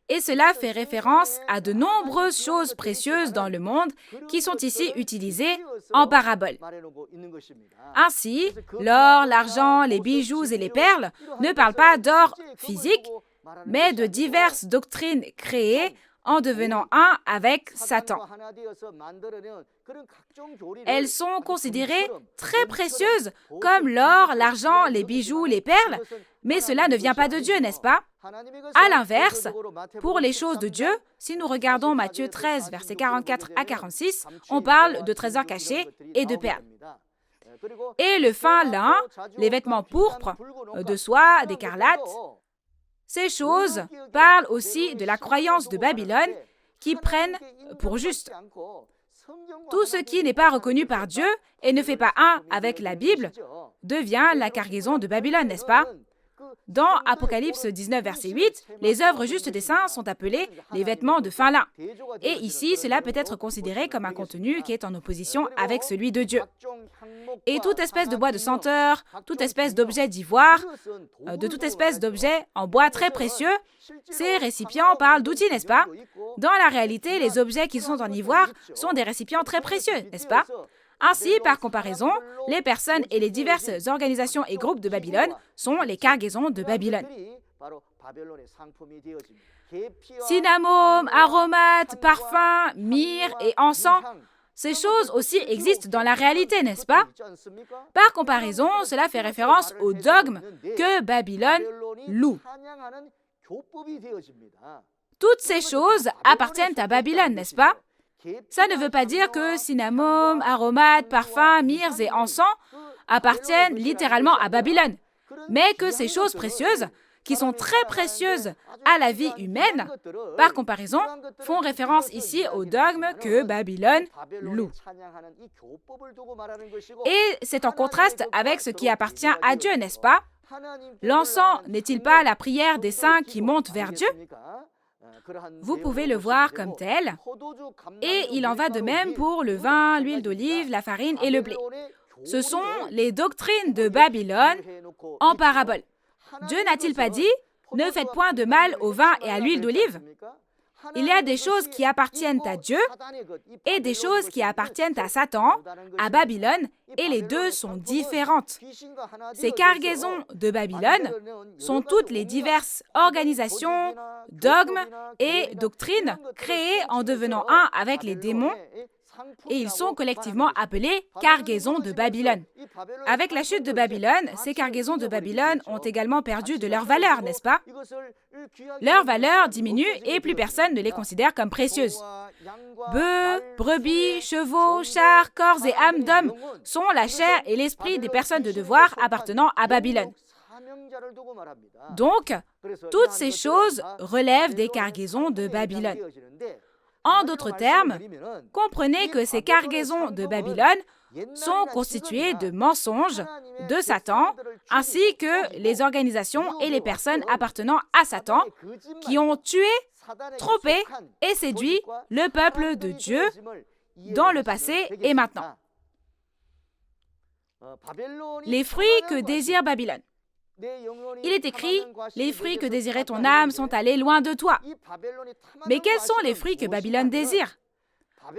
et cela fait référence à de nombreuses choses précieuses dans le monde qui sont ici utilisées en parabole. Ainsi, l'or, l'argent, les bijoux et les perles ne parlent pas d'or physique, mais de diverses doctrines créées en devenant un avec Satan. Elles sont considérées très précieuses comme l'or, l'argent, les bijoux, les perles, mais cela ne vient pas de Dieu, n'est-ce pas? À l'inverse, pour les choses de Dieu, si nous regardons Matthieu 13, versets 44 à 46, on parle de trésors cachés et de perles. Et le fin lin, les vêtements pourpres, de soie, d'écarlate, ces choses parlent aussi de la croyance de Babylone qui prennent pour juste. Tout ce qui n'est pas reconnu par Dieu et ne fait pas un avec la Bible devient la cargaison de Babylone, n'est-ce pas? Dans Apocalypse 19, verset 8, les œuvres justes des saints sont appelées les vêtements de fin lin. Et ici, cela peut être considéré comme un contenu qui est en opposition avec celui de Dieu. Et toute espèce de bois de senteur, toute espèce d'objet d'ivoire, de toute espèce d'objet en bois très précieux, ces récipients parlent d'outils, n'est-ce pas? Dans la réalité, les objets qui sont en ivoire sont des récipients très précieux, n'est-ce pas? Ainsi, par comparaison, les personnes et les diverses organisations et groupes de Babylone sont les cargaisons de Babylone. Cinnamome, aromates, parfums, myrrhe et encens, ces choses aussi existent dans la réalité, n'est-ce pas? Par comparaison, cela fait référence au dogme que Babylone loue. Toutes ces choses appartiennent à Babylone, n'est-ce pas? Ça ne veut pas dire que cinnamome, aromates, parfums, myrrhes et encens appartiennent littéralement à Babylone, mais que ces choses précieuses, qui sont très précieuses à la vie humaine, par comparaison, font référence ici au dogme que Babylone loue. Et c'est en contraste avec ce qui appartient à Dieu, n'est-ce pas? L'encens n'est-il pas la prière des saints qui monte vers Dieu? Vous pouvez le voir comme tel, et il en va de même pour le vin, l'huile d'olive, la farine et le blé. Ce sont les doctrines de Babylone en parabole. Dieu n'a-t-il pas dit « Ne faites point de mal au vin et à l'huile d'olive » Il y a des choses qui appartiennent à Dieu et des choses qui appartiennent à Satan, à Babylone, et les deux sont différentes. Ces cargaisons de Babylone sont toutes les diverses organisations, dogmes et doctrines créées en devenant un avec les démons, et ils sont collectivement appelés cargaisons de Babylone. Avec la chute de Babylone, ces cargaisons de Babylone ont également perdu de leur valeur, n'est-ce pas? Leur valeur diminue et plus personne ne les considère comme précieuses. Bœufs, brebis, chevaux, chars, corps et âmes d'hommes sont la chair et l'esprit des personnes de devoir appartenant à Babylone. Donc, toutes ces choses relèvent des cargaisons de Babylone. En d'autres termes, comprenez que ces cargaisons de Babylone sont constituées de mensonges de Satan, ainsi que les organisations et les personnes appartenant à Satan qui ont tué, trompé et séduit le peuple de Dieu dans le passé et maintenant. Les fruits que désire Babylone. Il est écrit, « Les fruits que désirait ton âme sont allés loin de toi. » Mais quels sont les fruits que Babylone désire?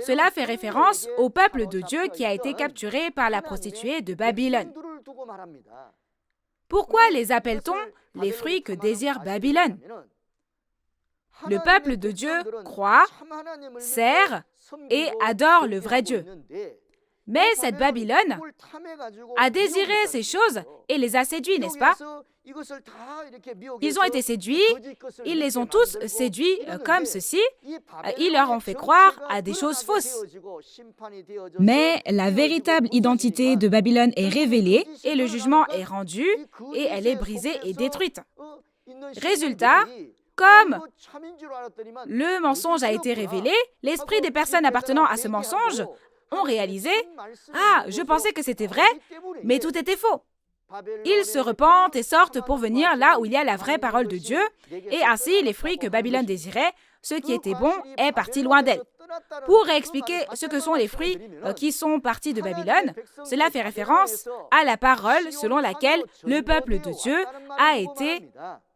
Cela fait référence au peuple de Dieu qui a été capturé par la prostituée de Babylone. Pourquoi les appelle-t-on les fruits que désire Babylone? Le peuple de Dieu croit, sert et adore le vrai Dieu. Mais cette Babylone a désiré ces choses et les a séduits, n'est-ce pas? Ils ont été séduits, ils les ont tous séduits comme ceci, ils leur ont fait croire à des choses fausses. Mais la véritable identité de Babylone est révélée et le jugement est rendu et elle est brisée et détruite. Résultat, comme le mensonge a été révélé, l'esprit des personnes appartenant à ce mensonge ont réalisé « Ah, je pensais que c'était vrai, mais tout était faux. » Ils se repentent et sortent pour venir là où il y a la vraie parole de Dieu, et ainsi les fruits que Babylone désirait, ce qui était bon, est parti loin d'elle. Pour réexpliquer ce que sont les fruits qui sont partis de Babylone, cela fait référence à la parole selon laquelle le peuple de Dieu a été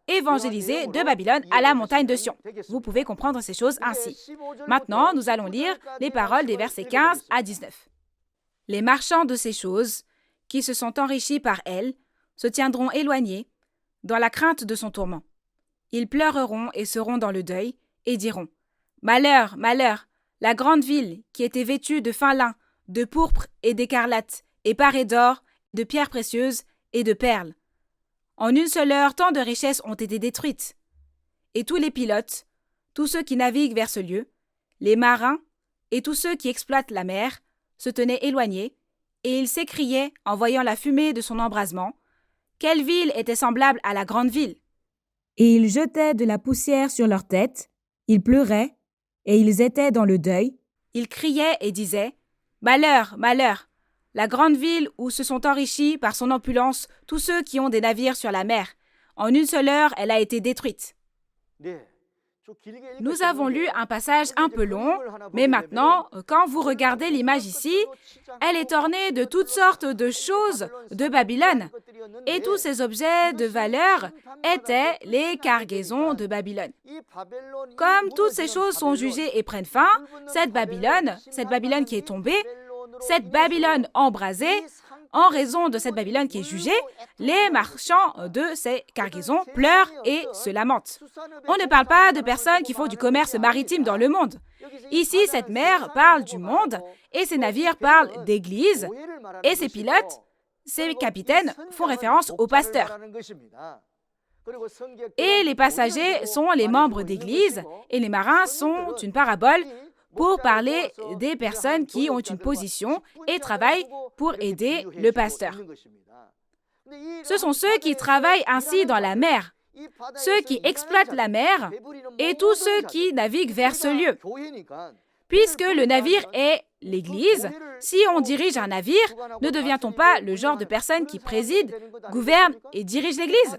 évangélisé de Babylone à la montagne de Sion. Vous pouvez comprendre ces choses ainsi. Maintenant, nous allons lire les paroles des versets 15 à 19. « Les marchands de ces choses, qui se sont enrichis par elles, se tiendront éloignés, dans la crainte de son tourment. Ils pleureront et seront dans le deuil, et diront « Malheur, malheur, la grande ville qui était vêtue de fin lin, de pourpre et d'écarlate, et parée d'or, de pierres précieuses et de perles. En une seule heure, tant de richesses ont été détruites. Et tous les pilotes, tous ceux qui naviguent vers ce lieu, les marins et tous ceux qui exploitent la mer, se tenaient éloignés, et ils s'écriaient en voyant la fumée de son embrasement, « Quelle ville était semblable à la grande ville ?» Et ils jetaient de la poussière sur leurs têtes, ils pleuraient, et ils étaient dans le deuil. Ils criaient et disaient, « Malheur, malheur ! La grande ville où se sont enrichis par son opulence tous ceux qui ont des navires sur la mer. En une seule heure, elle a été détruite. » Nous avons lu un passage un peu long, mais maintenant, quand vous regardez l'image ici, elle est ornée de toutes sortes de choses de Babylone. Et tous ces objets de valeur étaient les cargaisons de Babylone. Comme toutes ces choses sont jugées et prennent fin, cette Babylone qui est tombée, cette Babylone embrasée, en raison de cette Babylone qui est jugée, les marchands de ces cargaisons pleurent et se lamentent. On ne parle pas de personnes qui font du commerce maritime dans le monde. Ici, cette mer parle du monde et ces navires parlent d'église et ces pilotes, ces capitaines font référence aux pasteurs. Et les passagers sont les membres d'église et les marins sont une parabole pour parler des personnes qui ont une position et travaillent pour aider le pasteur. Ce sont ceux qui travaillent ainsi dans la mer, ceux qui exploitent la mer et tous ceux qui naviguent vers ce lieu. Puisque le navire est l'Église, si on dirige un navire, ne devient-on pas le genre de personne qui préside, gouverne et dirige l'Église?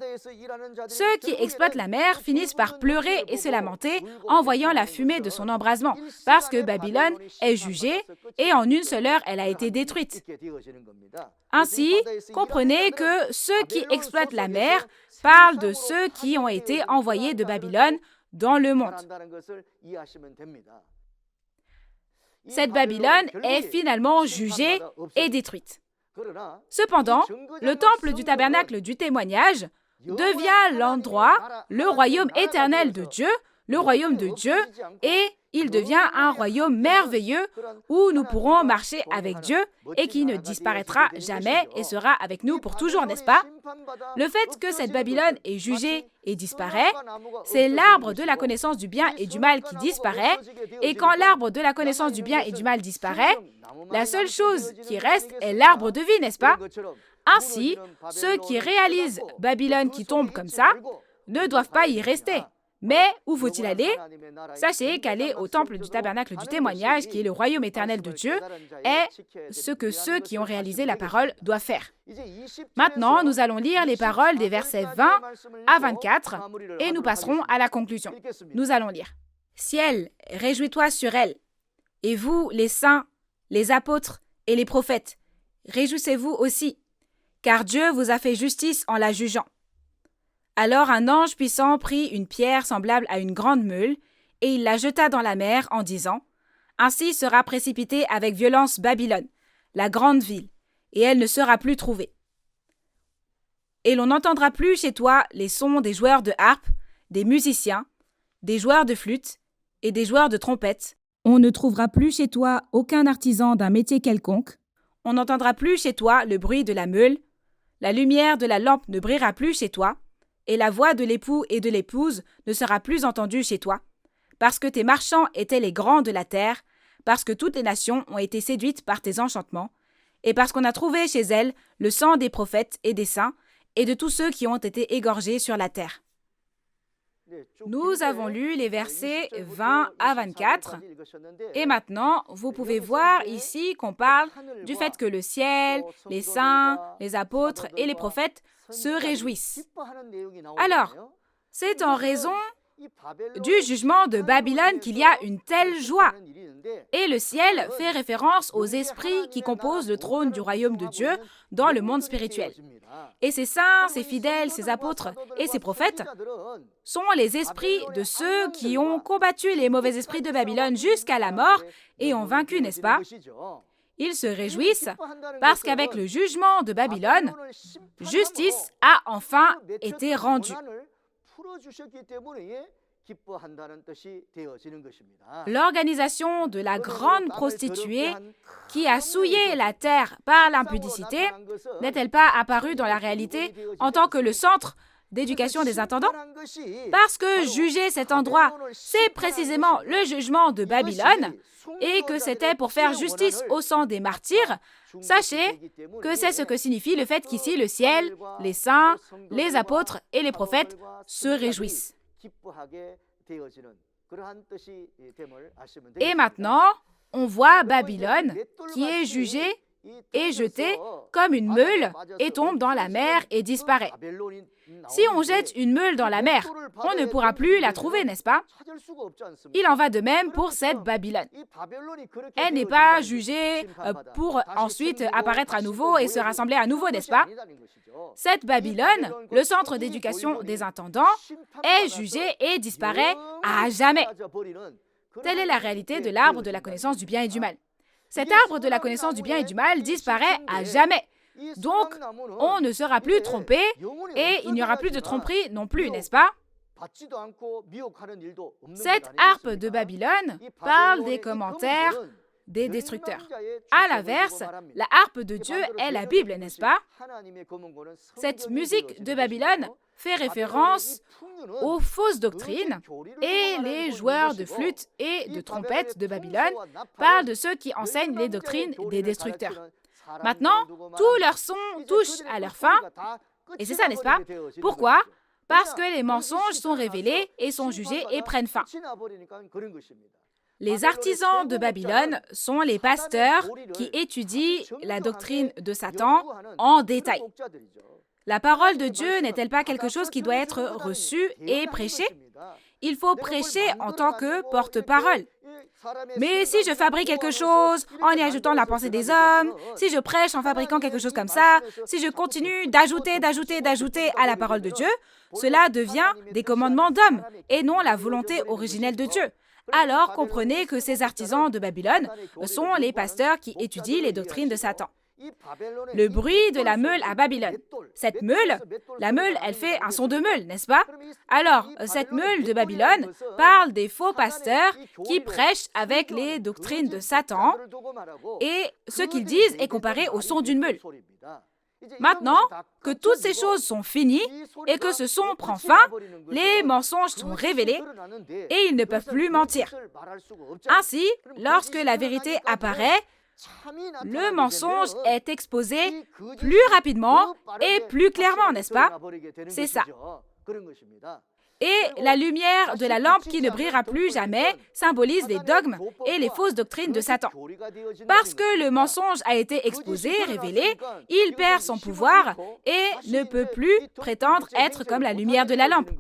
Ceux qui exploitent la mer finissent par pleurer et se lamenter en voyant la fumée de son embrasement, parce que Babylone est jugée et en une seule heure, elle a été détruite. Ainsi, comprenez que ceux qui exploitent la mer parlent de ceux qui ont été envoyés de Babylone dans le monde. Cette Babylone est finalement jugée et détruite. Cependant, le temple du tabernacle du témoignage devient l'endroit, le royaume éternel de Dieu, le royaume de Dieu, et il devient un royaume merveilleux où nous pourrons marcher avec Dieu et qui ne disparaîtra jamais et sera avec nous pour toujours, n'est-ce pas? Le fait que cette Babylone est jugée et disparaît, c'est l'arbre de la connaissance du bien et du mal qui disparaît, et quand l'arbre de la connaissance du bien et du mal disparaît, la seule chose qui reste est l'arbre de vie, n'est-ce pas? Ainsi, ceux qui réalisent Babylone qui tombe comme ça ne doivent pas y rester. Mais où faut-il aller? Sachez qu'aller au temple du tabernacle du témoignage, qui est le royaume éternel de Dieu, est ce que ceux qui ont réalisé la parole doivent faire. Maintenant, nous allons lire les paroles des versets 20 à 24 et nous passerons à la conclusion. Nous allons lire. « Ciel, réjouis-toi sur elle, et vous, les saints, les apôtres et les prophètes, réjouissez-vous aussi, car Dieu vous a fait justice en la jugeant. Alors un ange puissant prit une pierre semblable à une grande meule, et il la jeta dans la mer en disant « Ainsi sera précipitée avec violence Babylone, la grande ville, et elle ne sera plus trouvée. Et l'on n'entendra plus chez toi les sons des joueurs de harpe, des musiciens, des joueurs de flûte et des joueurs de trompette. On ne trouvera plus chez toi aucun artisan d'un métier quelconque. On n'entendra plus chez toi le bruit de la meule. La lumière de la lampe ne brillera plus chez toi. Et la voix de l'époux et de l'épouse ne sera plus entendue chez toi, parce que tes marchands étaient les grands de la terre, parce que toutes les nations ont été séduites par tes enchantements, et parce qu'on a trouvé chez elles le sang des prophètes et des saints, et de tous ceux qui ont été égorgés sur la terre. » Nous avons lu les versets 20 à 24, et maintenant, vous pouvez voir ici qu'on parle du fait que le ciel, les saints, les apôtres et les prophètes se réjouissent. Alors, c'est en raison du jugement de Babylone qu'il y a une telle joie. Et le ciel fait référence aux esprits qui composent le trône du royaume de Dieu dans le monde spirituel. Et ces saints, ces fidèles, ces apôtres et ces prophètes sont les esprits de ceux qui ont combattu les mauvais esprits de Babylone jusqu'à la mort et ont vaincu, n'est-ce pas? Ils se réjouissent parce qu'avec le jugement de Babylone, justice a enfin été rendue. L'organisation de la grande prostituée qui a souillé la terre par l'impudicité n'est-elle pas apparue dans la réalité en tant que le centre d'éducation des intendants? Parce que juger cet endroit, c'est précisément le jugement de Babylone et que c'était pour faire justice au sang des martyrs, sachez que c'est ce que signifie le fait qu'ici le ciel, les saints, les apôtres et les prophètes se réjouissent. Et maintenant, on voit Babylone qui est jugée et jetée comme une meule et tombe dans la mer et disparaît. Si on jette une meule dans la mer, on ne pourra plus la trouver, n'est-ce pas? Il en va de même pour cette Babylone. Elle n'est pas jugée pour ensuite apparaître à nouveau et se rassembler à nouveau, n'est-ce pas? Cette Babylone, le centre d'éducation des intendants, est jugée et disparaît à jamais. Telle est la réalité de l'arbre de la connaissance du bien et du mal. Cet arbre de la connaissance du bien et du mal disparaît à jamais. Donc, on ne sera plus trompé et il n'y aura plus de tromperie non plus, n'est-ce pas? Cette harpe de Babylone parle des commentaires des destructeurs. À l'inverse, la harpe de Dieu est la Bible, n'est-ce pas? Cette musique de Babylone fait référence aux fausses doctrines et les joueurs de flûte et de trompette de Babylone parlent de ceux qui enseignent les doctrines des destructeurs. Maintenant, tous leurs sons touchent à leur fin, et c'est ça, n'est-ce pas? Pourquoi? Parce que les mensonges sont révélés et sont jugés et prennent fin. Les artisans de Babylone sont les pasteurs qui étudient la doctrine de Satan en détail. La parole de Dieu n'est-elle pas quelque chose qui doit être reçu et prêché? Il faut prêcher en tant que porte-parole. Mais si je fabrique quelque chose en y ajoutant la pensée des hommes, si je prêche en fabriquant quelque chose comme ça, si je continue d'ajouter à la parole de Dieu, cela devient des commandements d'hommes et non la volonté originelle de Dieu. Alors comprenez que ces artisans de Babylone sont les pasteurs qui étudient les doctrines de Satan. Le bruit de la meule à Babylone. Cette meule, la meule, elle fait un son de meule, n'est-ce pas? Alors, cette meule de Babylone parle des faux pasteurs qui prêchent avec les doctrines de Satan et ce qu'ils disent est comparé au son d'une meule. Maintenant que toutes ces choses sont finies et que ce son prend fin, les mensonges sont révélés et ils ne peuvent plus mentir. Ainsi, lorsque la vérité apparaît, le mensonge est exposé plus rapidement et plus clairement, n'est-ce pas? C'est ça. Et la lumière de la lampe qui ne brillera plus jamais symbolise les dogmes et les fausses doctrines de Satan. Parce que le mensonge a été exposé, révélé, il perd son pouvoir et ne peut plus prétendre être comme la lumière de la lampe.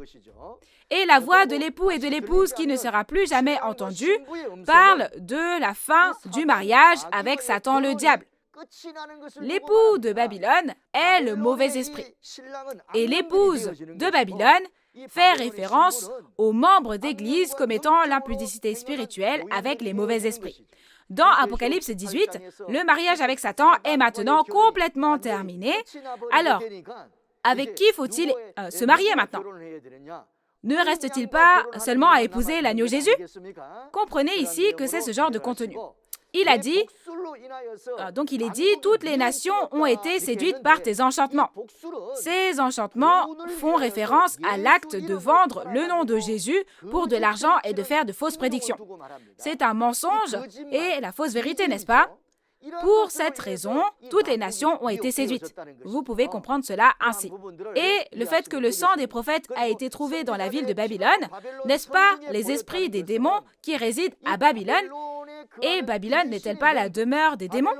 Et la voix de l'époux et de l'épouse qui ne sera plus jamais entendue parle de la fin du mariage avec Satan le diable. L'époux de Babylone est le mauvais esprit. Et l'épouse de Babylone fait référence aux membres d'Église commettant l'impudicité spirituelle avec les mauvais esprits. Dans Apocalypse 18, le mariage avec Satan est maintenant complètement terminé. Alors, avec qui faut-il se marier maintenant? Ne reste-t-il pas seulement à épouser l'agneau Jésus? Comprenez ici que c'est ce genre de contenu. Il a dit, toutes les nations ont été séduites par tes enchantements. Ces enchantements font référence à l'acte de vendre le nom de Jésus pour de l'argent et de faire de fausses prédictions. C'est un mensonge et la fausse vérité, n'est-ce pas? Pour cette raison, toutes les nations ont été séduites. Vous pouvez comprendre cela ainsi. Et le fait que le sang des prophètes a été trouvé dans la ville de Babylone, n'est-ce pas les esprits des démons qui résident à Babylone? Et Babylone n'est-elle pas la demeure des démons?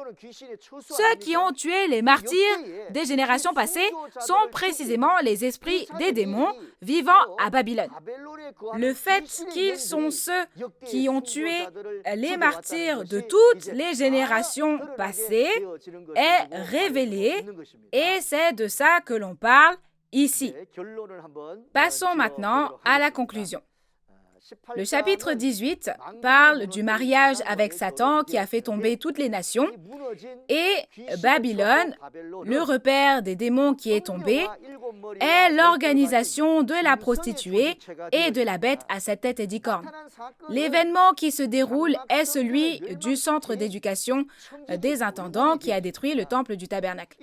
Ceux qui ont tué les martyrs des générations passées sont précisément les esprits des démons vivant à Babylone. Le fait qu'ils sont ceux qui ont tué les martyrs de toutes les générations passées est révélé et c'est de ça que l'on parle ici. Passons maintenant à la conclusion. Le chapitre 18 parle du mariage avec Satan qui a fait tomber toutes les nations et Babylone, le repère des démons qui est tombé, est l'organisation de la prostituée et de la bête à 7 têtes et 10 cornes. L'événement qui se déroule est celui du centre d'éducation des intendants qui a détruit le temple du tabernacle.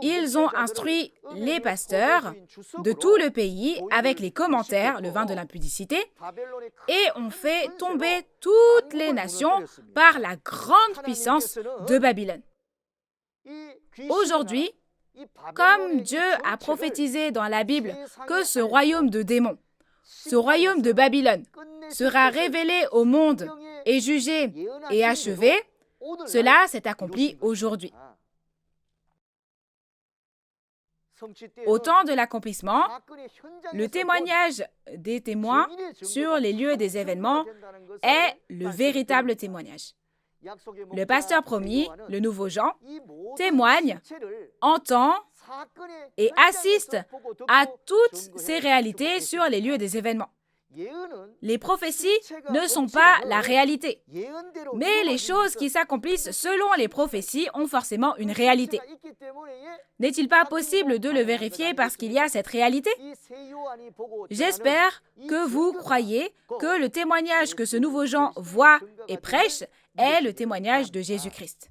Ils ont instruit les pasteurs de tout le pays avec les commentaires, le vin de l'impudicité, et ont fait tomber toutes les nations par la grande puissance de Babylone. Aujourd'hui, comme Dieu a prophétisé dans la Bible que ce royaume de démons, ce royaume de Babylone, sera révélé au monde et jugé et achevé, cela s'est accompli aujourd'hui. Au temps de l'accomplissement, le témoignage des témoins sur les lieux des événements est le véritable témoignage. Le pasteur promis, le nouveau Jean, témoigne, entend et assiste à toutes ces réalités sur les lieux des événements. Les prophéties ne sont pas la réalité, mais les choses qui s'accomplissent selon les prophéties ont forcément une réalité. N'est-il pas possible de le vérifier parce qu'il y a cette réalité? J'espère que vous croyez que le témoignage que ce nouveau Jean voit et prêche est le témoignage de Jésus-Christ.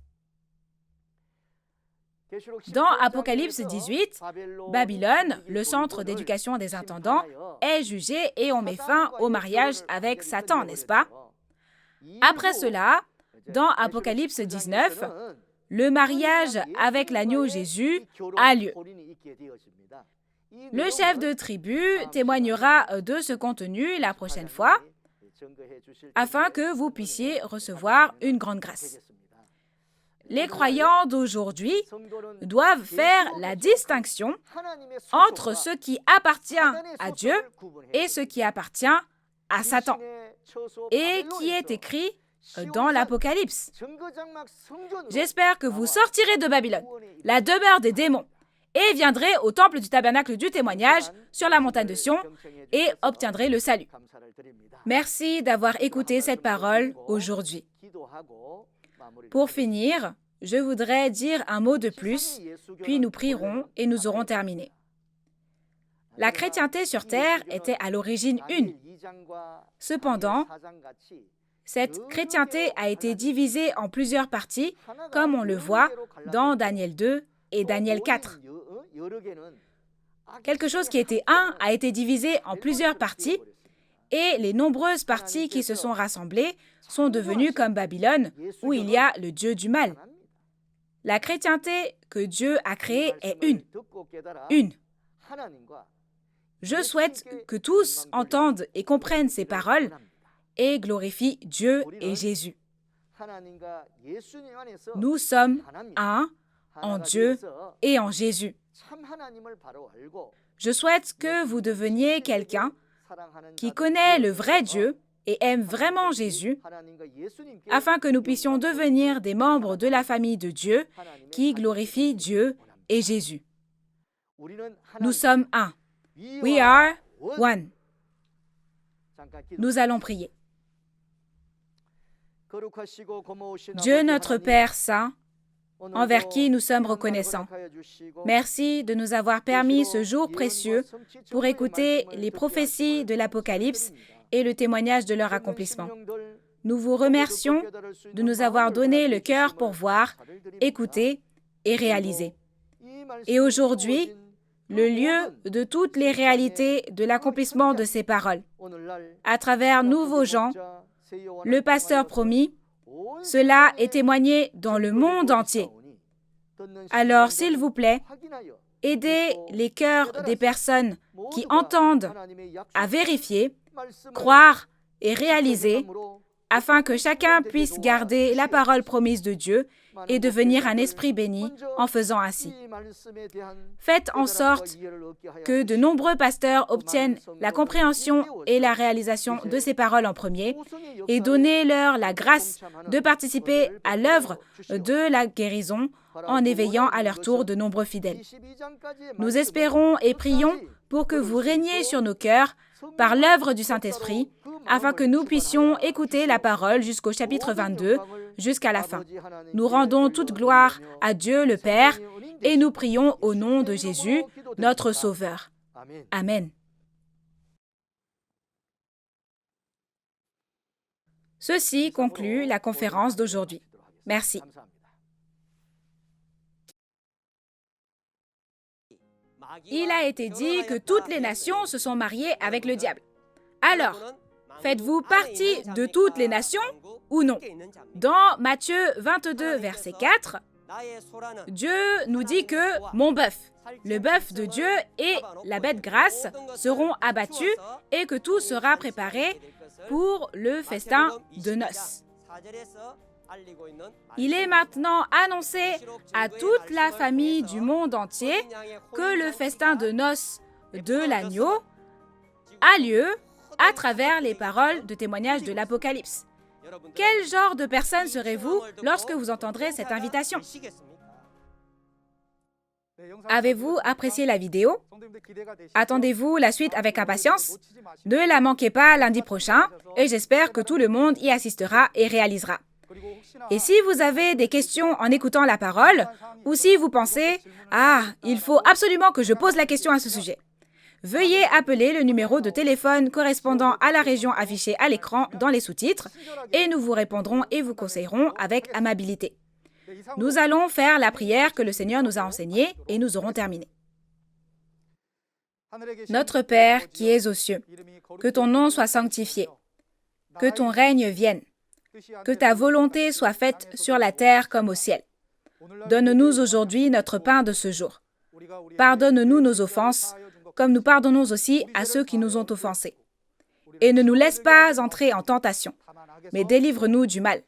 Dans Apocalypse 18, Babylone, le centre d'éducation des intendants, est jugé et on met fin au mariage avec Satan, n'est-ce pas? Après cela, dans Apocalypse 19, le mariage avec l'agneau Jésus a lieu. Le chef de tribu témoignera de ce contenu la prochaine fois, afin que vous puissiez recevoir une grande grâce. Les croyants d'aujourd'hui doivent faire la distinction entre ce qui appartient à Dieu et ce qui appartient à Satan et qui est écrit dans l'Apocalypse. J'espère que vous sortirez de Babylone, la demeure des démons, et viendrez au temple du tabernacle du témoignage sur la montagne de Sion et obtiendrez le salut. Merci d'avoir écouté cette parole aujourd'hui. Pour finir, je voudrais dire un mot de plus, puis nous prierons et nous aurons terminé. La chrétienté sur terre était à l'origine une. Cependant, cette chrétienté a été divisée en plusieurs parties, comme on le voit dans Daniel 2 et Daniel 4. Quelque chose qui était un a été divisé en plusieurs parties, et les nombreuses parties qui se sont rassemblées sont devenues comme Babylone, où il y a le Dieu du mal. La chrétienté que Dieu a créée est une. Une. Je souhaite que tous entendent et comprennent ces paroles et glorifient Dieu et Jésus. Nous sommes un en Dieu et en Jésus. Je souhaite que vous deveniez quelqu'un qui connaît le vrai Dieu et aime vraiment Jésus, afin que nous puissions devenir des membres de la famille de Dieu qui glorifient Dieu et Jésus. Nous sommes un. We are one. Nous allons prier. Dieu notre Père Saint, envers qui nous sommes reconnaissants. Merci de nous avoir permis ce jour précieux pour écouter les prophéties de l'Apocalypse et le témoignage de leur accomplissement. Nous vous remercions de nous avoir donné le cœur pour voir, écouter et réaliser. Et aujourd'hui, le lieu de toutes les réalités de l'accomplissement de ces paroles. À travers Nouveau Jean, le pasteur promis, cela est témoigné dans le monde entier. Alors, s'il vous plaît, aidez les cœurs des personnes qui entendent à vérifier, croire et réaliser, afin que chacun puisse garder la parole promise de Dieu et devenir un esprit béni en faisant ainsi. Faites en sorte que de nombreux pasteurs obtiennent la compréhension et la réalisation de ces paroles en premier et donnez-leur la grâce de participer à l'œuvre de la guérison en éveillant à leur tour de nombreux fidèles. Nous espérons et prions pour que vous régniez sur nos cœurs par l'œuvre du Saint-Esprit, afin que nous puissions écouter la parole jusqu'au chapitre 22, jusqu'à la fin. Nous rendons toute gloire à Dieu le Père et nous prions au nom de Jésus, notre Sauveur. Amen. Ceci conclut la conférence d'aujourd'hui. Merci. Il a été dit que toutes les nations se sont mariées avec le diable. Alors, faites-vous partie de toutes les nations ou non? Dans Matthieu 22, verset 4, Dieu nous dit que « mon bœuf », le bœuf de Dieu et la bête grasse seront abattus et que tout sera préparé pour le festin de noces. Il est maintenant annoncé à toute la famille du monde entier que le festin de noces de l'agneau a lieu à travers les paroles de témoignage de l'Apocalypse. Quel genre de personne serez-vous lorsque vous entendrez cette invitation? Avez-vous apprécié la vidéo? Attendez-vous la suite avec impatience? Ne la manquez pas lundi prochain et j'espère que tout le monde y assistera et réalisera. Et si vous avez des questions en écoutant la parole, ou si vous pensez « Ah, il faut absolument que je pose la question à ce sujet », veuillez appeler le numéro de téléphone correspondant à la région affichée à l'écran dans les sous-titres et nous vous répondrons et vous conseillerons avec amabilité. Nous allons faire la prière que le Seigneur nous a enseignée et nous aurons terminé. Notre Père qui es aux cieux, que ton nom soit sanctifié, que ton règne vienne, que ta volonté soit faite sur la terre comme au ciel. Donne-nous aujourd'hui notre pain de ce jour. Pardonne-nous nos offenses, comme nous pardonnons aussi à ceux qui nous ont offensés. Et ne nous laisse pas entrer en tentation, mais délivre-nous du mal.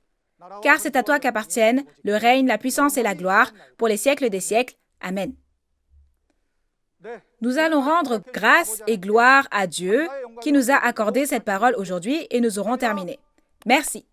Car c'est à toi qu'appartiennent le règne, la puissance et la gloire pour les siècles des siècles. Amen. Nous allons rendre grâce et gloire à Dieu qui nous a accordé cette parole aujourd'hui et nous aurons terminé. Merci.